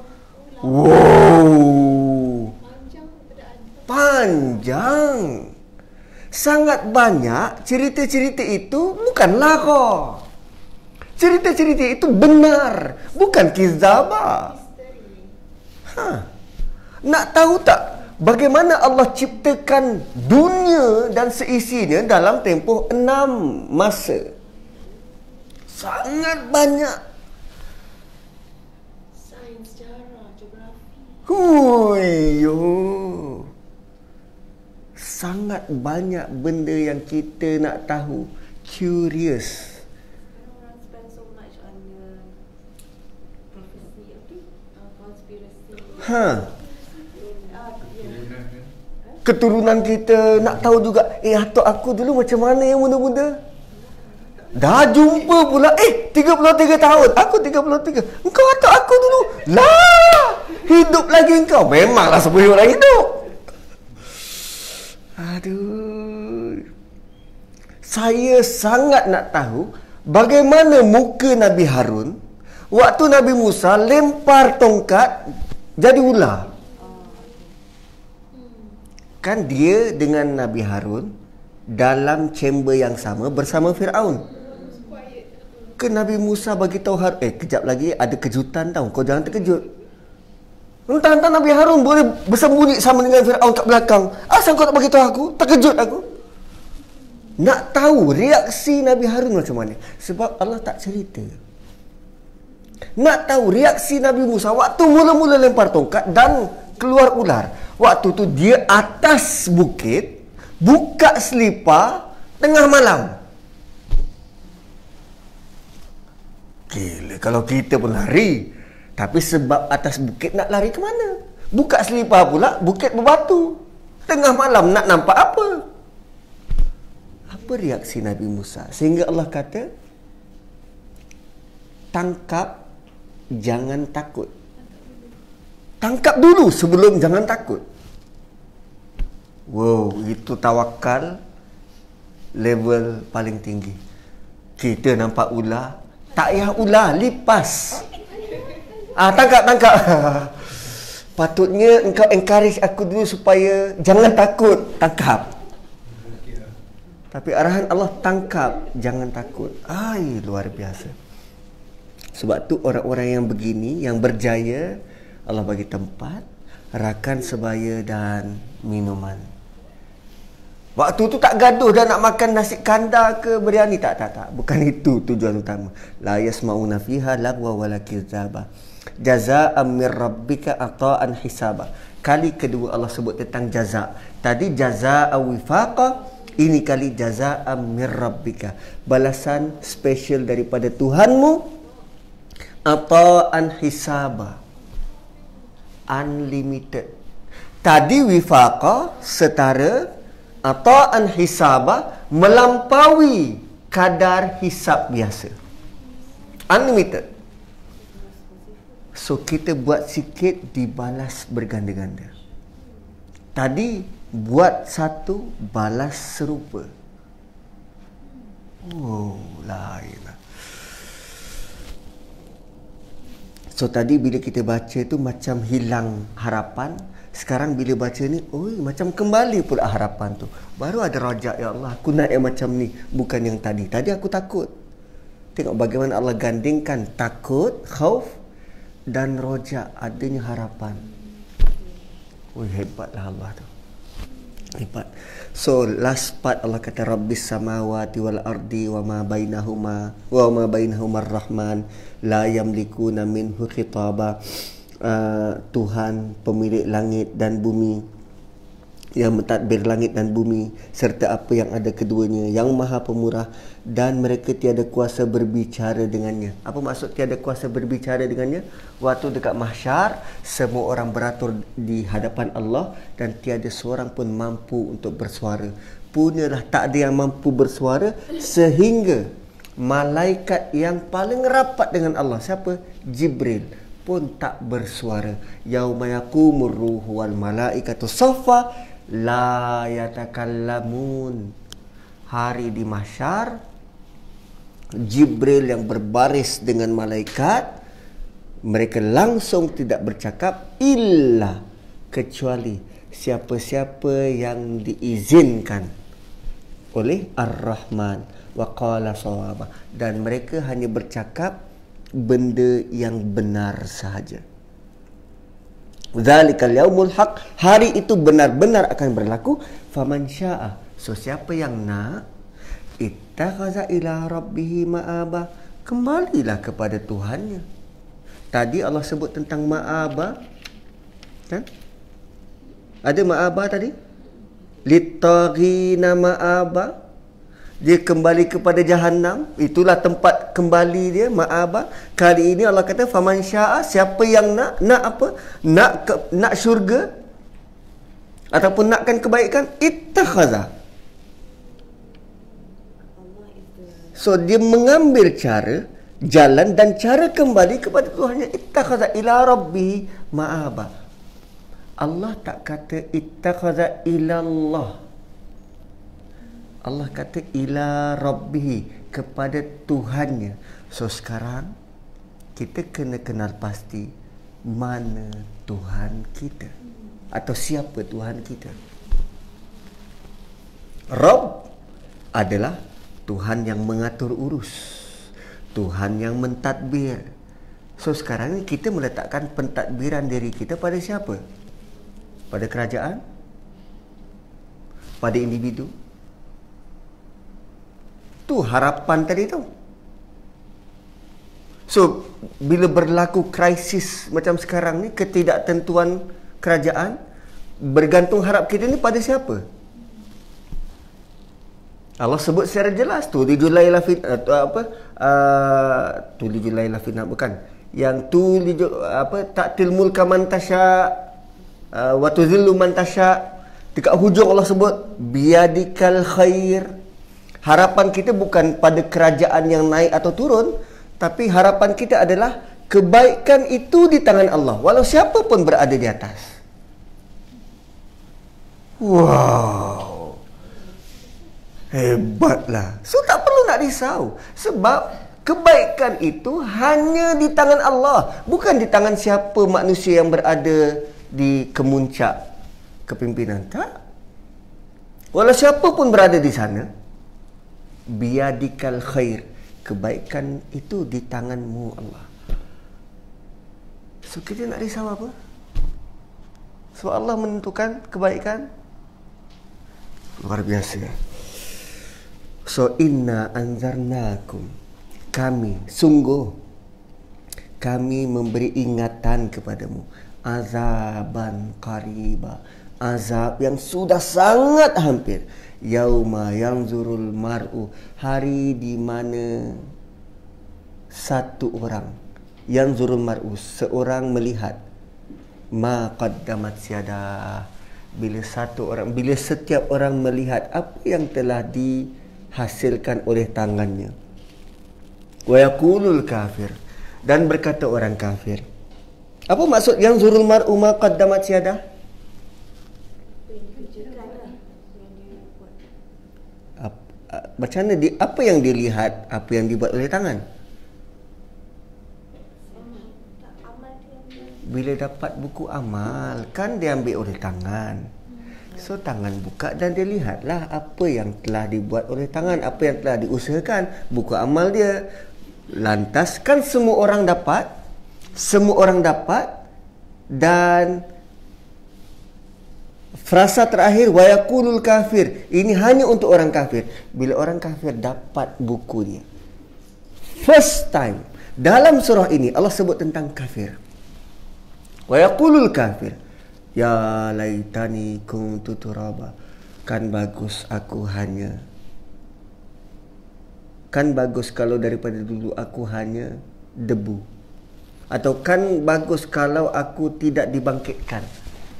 Wow. Panjang. Sangat banyak cerita-cerita itu bukanlah kok. Cerita-cerita itu benar, bukan kizabah. Nak tahu tak bagaimana Allah ciptakan dunia dan seisinya dalam tempoh 6 masa? Sangat banyak. Sains, sejarah, geografi. Huyo. Sangat banyak benda yang kita nak tahu. Curious. Orang spend so much on prophecy, conspiracy. Keturunan kita nak tahu juga. Atuk aku dulu macam mana yang muda-muda? Dah jumpa pula. 33 tahun. Aku 33. Engkau atuk aku dulu. Lah, hidup lagi engkau. Memanglah semua orang hidup. Aduh. Saya sangat nak tahu bagaimana muka Nabi Harun waktu Nabi Musa lempar tongkat jadi ular. Kan dia dengan Nabi Harun dalam chamber yang sama bersama Firaun. Ke Nabi Musa bagi tahu Harun, kejap lagi ada kejutan tau. Kau jangan terkejut. Entah-entah Nabi Harun boleh bersembunyi sama dengan Firaun kat belakang. Asal kau tak bagi tahu aku? Terkejut aku. Nak tahu reaksi Nabi Harun macam mana? Sebab Allah tak cerita. Nak tahu reaksi Nabi Musa waktu mula-mula lempar tongkat dan keluar ular. Waktu tu dia atas bukit, buka selipar tengah malam. Gila, kalau kita pun lari. Tapi sebab atas bukit nak lari ke mana? Buka selipar pula, bukit berbatu. Tengah malam nak nampak apa? Apa reaksi Nabi Musa? Sehingga Allah kata, tangkap, jangan takut. Tangkap dulu sebelum jangan takut. Wow, itu tawakal level paling tinggi. Kita nampak ular, tak payah ular, lipas. Tangkap. Patutnya engkau encourage aku dulu supaya jangan takut. Tangkap. Tapi arahan Allah, tangkap, jangan takut. Luar biasa. Sebab tu orang-orang yang begini, yang berjaya, Allah bagi tempat, rakan sebaya dan minuman. Waktu tu tak gaduh dah nak makan nasi kandar ke biryani. Tak. Bukan itu tujuan utama. La yasma'una fiha lagwa wala kizaba. Jazaa'an min rabbika ata'an hisaba. Kali kedua Allah sebut tentang jaza'. Tadi jaza'a wifaqa, ini kali jazaa'an min rabbika. Balasan special daripada Tuhanmu. Ata'an hisaba. Unlimited. Tadi wifaqa setara, ata'an hisaba melampaui kadar hisab biasa. Unlimited. So kita buat sikit dibalas berganda-ganda. Tadi buat satu balas serupa. Lain. So tadi bila kita baca tu macam hilang harapan. Sekarang bila baca ni, macam kembali pula harapan tu. Baru ada rajak, ya Allah, aku nak yang macam ni, bukan yang tadi. Tadi aku takut. Tengok bagaimana Allah gandingkan takut, khauf dan rojak, adanya harapan. Hebatlah Allah tu. Hebat. So last part Allah kata Rabbis samawati wal ardi wa ma bainahuma ar-rahman la yamlikuna minhu khitaba. Tuhan pemilik langit dan bumi yang mentadbir langit dan bumi serta apa yang ada keduanya, yang maha pemurah, dan mereka tiada kuasa berbicara dengannya. Apa maksud tiada kuasa berbicara dengannya? Waktu dekat mahsyar, semua orang beratur di hadapan Allah dan tiada seorang pun mampu untuk bersuara. Punyalah tak ada yang mampu bersuara sehingga malaikat yang paling rapat dengan Allah, siapa? Jibril, pun tak bersuara. Yauma yaqumur ruhu wal malaikatu saffa la yatakallamun. Hari di mahsyar, Jibril yang berbaris dengan malaikat, mereka langsung tidak bercakap illa, kecuali siapa-siapa yang diizinkan oleh Ar-Rahman wa qala shawaba, dan mereka hanya bercakap benda yang benar sahaja. Dzalikal yaumul haq, hari itu benar-benar akan berlaku. Faman syaa, so siapa yang nak, ittakhaza ila rabbih ma'aba, kembalilah kepada Tuhannya. Tadi Allah sebut tentang ma'aba, kan? Ada ma'aba tadi? Littaghina ma'aba, dia kembali kepada Jahannam, itulah tempat kembali dia, ma'aba. Kali ini Allah kata faman syaa, siapa yang nak apa? Nak syurga ataupun nakkan kebaikan, ittakhaza. So dia mengambil cara, jalan dan cara kembali kepada Tuhannya. Ittakhaza ila rabbi ma'aba. Allah tak kata ittakhaza ila Allah. Allah kata ila rabbihi, kepada Tuhannya. So sekarang kita kena kenal pasti mana Tuhan kita, atau siapa Tuhan kita. Rabb adalah Tuhan yang mengatur urus, Tuhan yang mentadbir. So sekarang ni kita meletakkan pentadbiran diri kita pada siapa? Pada kerajaan? Pada individu? Tu harapan tadi tu. So, bila berlaku krisis macam sekarang ni, ketidaktentuan kerajaan, bergantung harap kita ni pada siapa? Allah sebut secara jelas, tulijul laila fi tulijul laila fi bukan. Yang tulijul ta'til mulka man tasya wa tuzillu man tasya. Dekat hujung Allah sebut biyadikal khair. Harapan kita bukan pada kerajaan yang naik atau turun, tapi harapan kita adalah kebaikan itu di tangan Allah, walau siapa pun berada di atas. Wow, hebatlah. So tak perlu nak risau, sebab kebaikan itu hanya di tangan Allah, bukan di tangan siapa manusia yang berada di kemuncak kepimpinan. Tak. Walau siapa pun berada di sana, biyadikal khair, kebaikan itu di tanganmu Allah. So kita nak risau apa? So Allah menentukan kebaikan. Luar biasa. So inna anzarnakum, kami sungguh kami memberi ingatan kepadamu, azaban qariba, azab yang sudah sangat hampir. Yauma yanzurul mar'u, hari di mana satu orang, yanzurul mar'u, seorang melihat, ma qaddamat siyadah, bila setiap orang melihat apa yang telah dihasilkan oleh tangannya. Wa yaqulul kafir, dan berkata orang kafir. Apa maksud yanzurul mar'u ma qaddamat siyadah? Macam mana apa yang dilihat, apa yang dibuat oleh tangan? Bila dapat buku amal, kan dia ambil oleh tangan. So tangan buka dan dia lihatlah apa yang telah dibuat oleh tangan, apa yang telah diusahakan, buku amal dia. Lantas kan semua orang dapat, dan frasa terakhir wa yaqulul kafir, ini hanya untuk orang kafir. Bila orang kafir dapat buku dia, first time dalam surah ini Allah sebut tentang kafir. Wa yaqulul kafir, Ya laitani kuntu turaba. Kan bagus kalau daripada dulu aku hanya debu. Atau kan bagus kalau aku tidak dibangkitkan.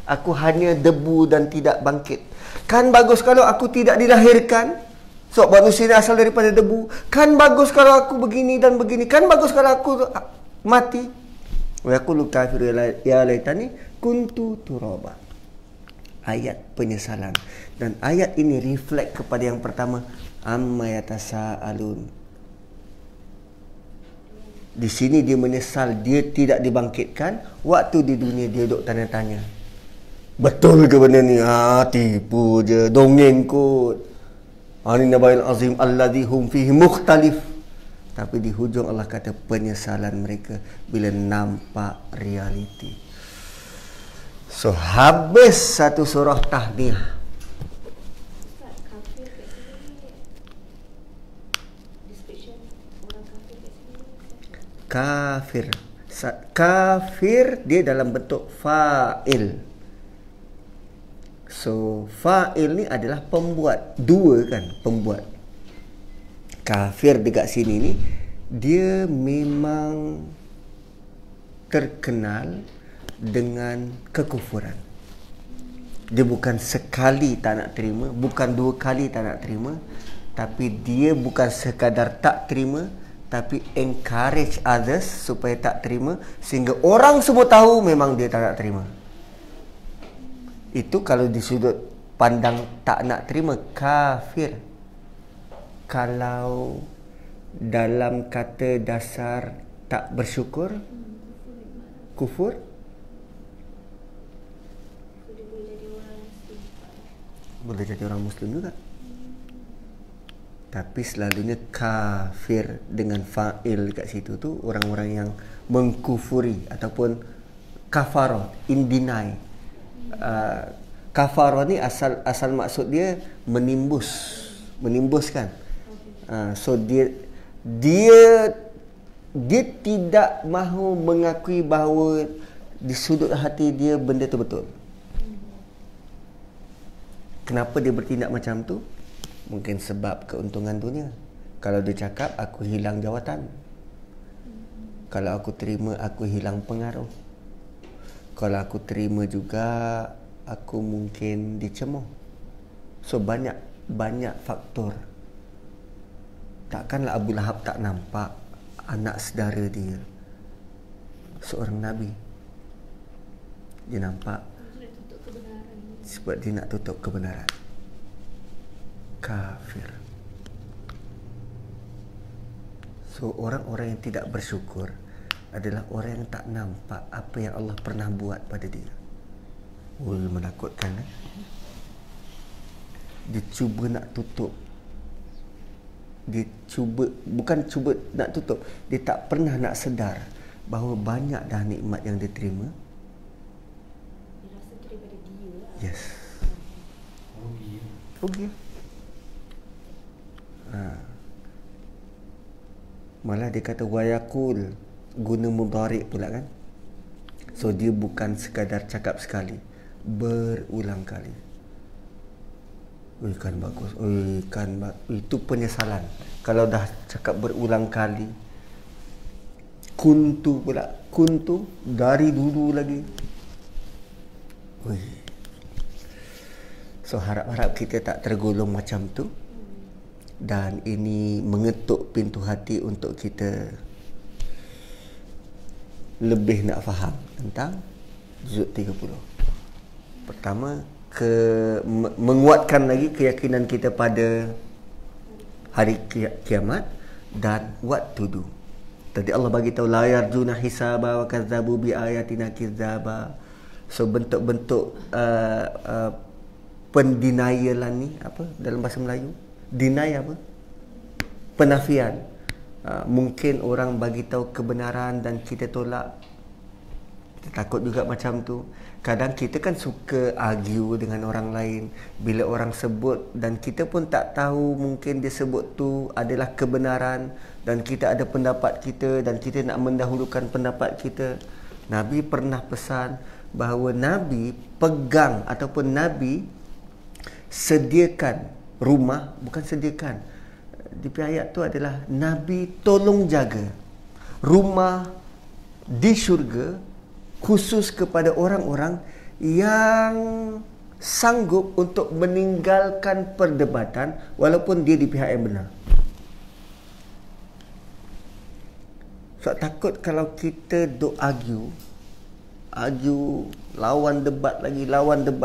Aku hanya debu dan tidak bangkit. Kan bagus kalau aku tidak dilahirkan. Sebab manusia ini asal daripada debu. Kan bagus kalau aku begini dan begini. Kan bagus kalau aku mati. Wa yaqulu kafir ya laitani kuntu turaba. Ayat penyesalan. Dan ayat ini reflect kepada yang pertama, amma yatasaalun. Di sini dia menyesal dia tidak dibangkitkan. Waktu di dunia dia duk tanya-tanya, betul ke benda ni? Tipu je, dongeng kot. Ani nabail azim alladhi hum fihi mukhtalif. Tapi di hujung Allah kata penyesalan mereka bila nampak realiti. So habis satu surah tahniah. Ustaz, kafir kat sini, description orang kafir kat sini siapa? Kafir dia dalam bentuk fa'il. So fa'il ni adalah pembuat. Dua kan pembuat. Kafir dekat sini ni dia memang terkenal dengan kekufuran. Dia bukan sekali tak nak terima, bukan dua kali tak nak terima, tapi dia bukan sekadar tak terima, tapi encourage others supaya tak terima, sehingga orang semua tahu memang dia tak nak terima. Itu kalau di sudut pandang tak nak terima, kafir. Kalau dalam kata dasar tak bersyukur, kufur, boleh jadi orang Muslim juga. Tapi selalunya kafir dengan fa'il kat situ tu orang-orang yang mengkufuri ataupun kafarah, in deny. Kafarah ni asal maksud dia menimbuskan. So dia tidak mahu mengakui bahawa di sudut hati dia benda tu betul. Kenapa dia bertindak macam tu? Mungkin sebab keuntungan dunia. Kalau dia cakap aku hilang jawatan, kalau aku terima aku hilang pengaruh, kalau aku terima juga aku mungkin dicemoh. So banyak faktor. Takkanlah Abu Lahab tak nampak anak saudara dia seorang Nabi. Dia nampak sebab dia nak tutup kebenaran. Kafir. So orang-orang yang tidak bersyukur adalah orang yang tak nampak apa yang Allah pernah buat pada dia. Menakutkan. Dia cuba nak tutup. Bukan cuba nak tutup, dia tak pernah nak sedar bahawa banyak dah nikmat yang dia terima. Dia rasa tu daripada dia lah. Yes. Rugi. Malah dia kata wayakul, guna mudhari' pula kan. So dia bukan sekadar cakap sekali, berulang kali. Kan bagus. Itu penyesalan. Kalau dah cakap berulang kali. Kuntu pula. Kuntu dari dulu lagi. So harap-harap kita tak tergolong macam tu. Dan ini mengetuk pintu hati untuk kita lebih nak faham tentang juzuk 30. Pertama, menguatkan lagi keyakinan kita pada hari kiamat dan what to do. Tadi Allah bagi tahu la yarjuna hisaba wa kadzabu bi ayatina kidzaba. So bentuk-bentuk pendenialan ni apa dalam bahasa Melayu? Deny apa? Penafian. Mungkin orang bagi tahu kebenaran dan kita tolak. Kita takut juga macam tu. Kadang kita kan suka argue dengan orang lain. Bila orang sebut dan kita pun tak tahu mungkin dia sebut tu adalah kebenaran dan kita ada pendapat kita dan kita nak mendahulukan pendapat kita. Nabi pernah pesan bahawa Nabi pegang ataupun Nabi sediakan rumah, bukan sediakan, di ayat tu adalah Nabi tolong jaga rumah di syurga khusus kepada orang-orang yang sanggup untuk meninggalkan perdebatan walaupun dia di pihak yang benar. Sebab takut kalau kita duk argue, lawan debat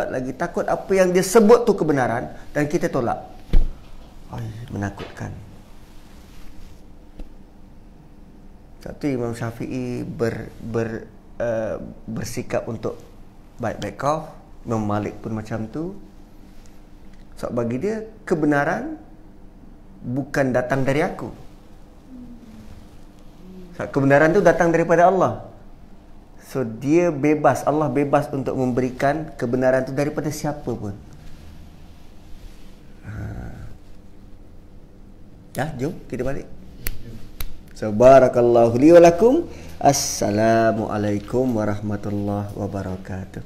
lagi, takut apa yang dia sebut tu kebenaran dan kita tolak. Menakutkan. Satu, Imam Syafi'i bersikap untuk baik-baik kau. Imam Malik pun macam tu. Sebab bagi dia kebenaran bukan datang dari aku. Sebab kebenaran tu datang daripada Allah. So dia bebas, Allah bebas untuk memberikan kebenaran tu daripada siapa pun. Jom kita balik. So barakallahu li wa lakum. Assalamualaikum warahmatullahi wabarakatuh.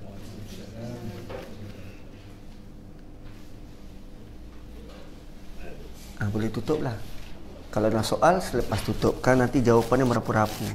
Boleh tutup lah. Kalau ada soal selepas tutup, kan nanti jawapannya merapu-rapu.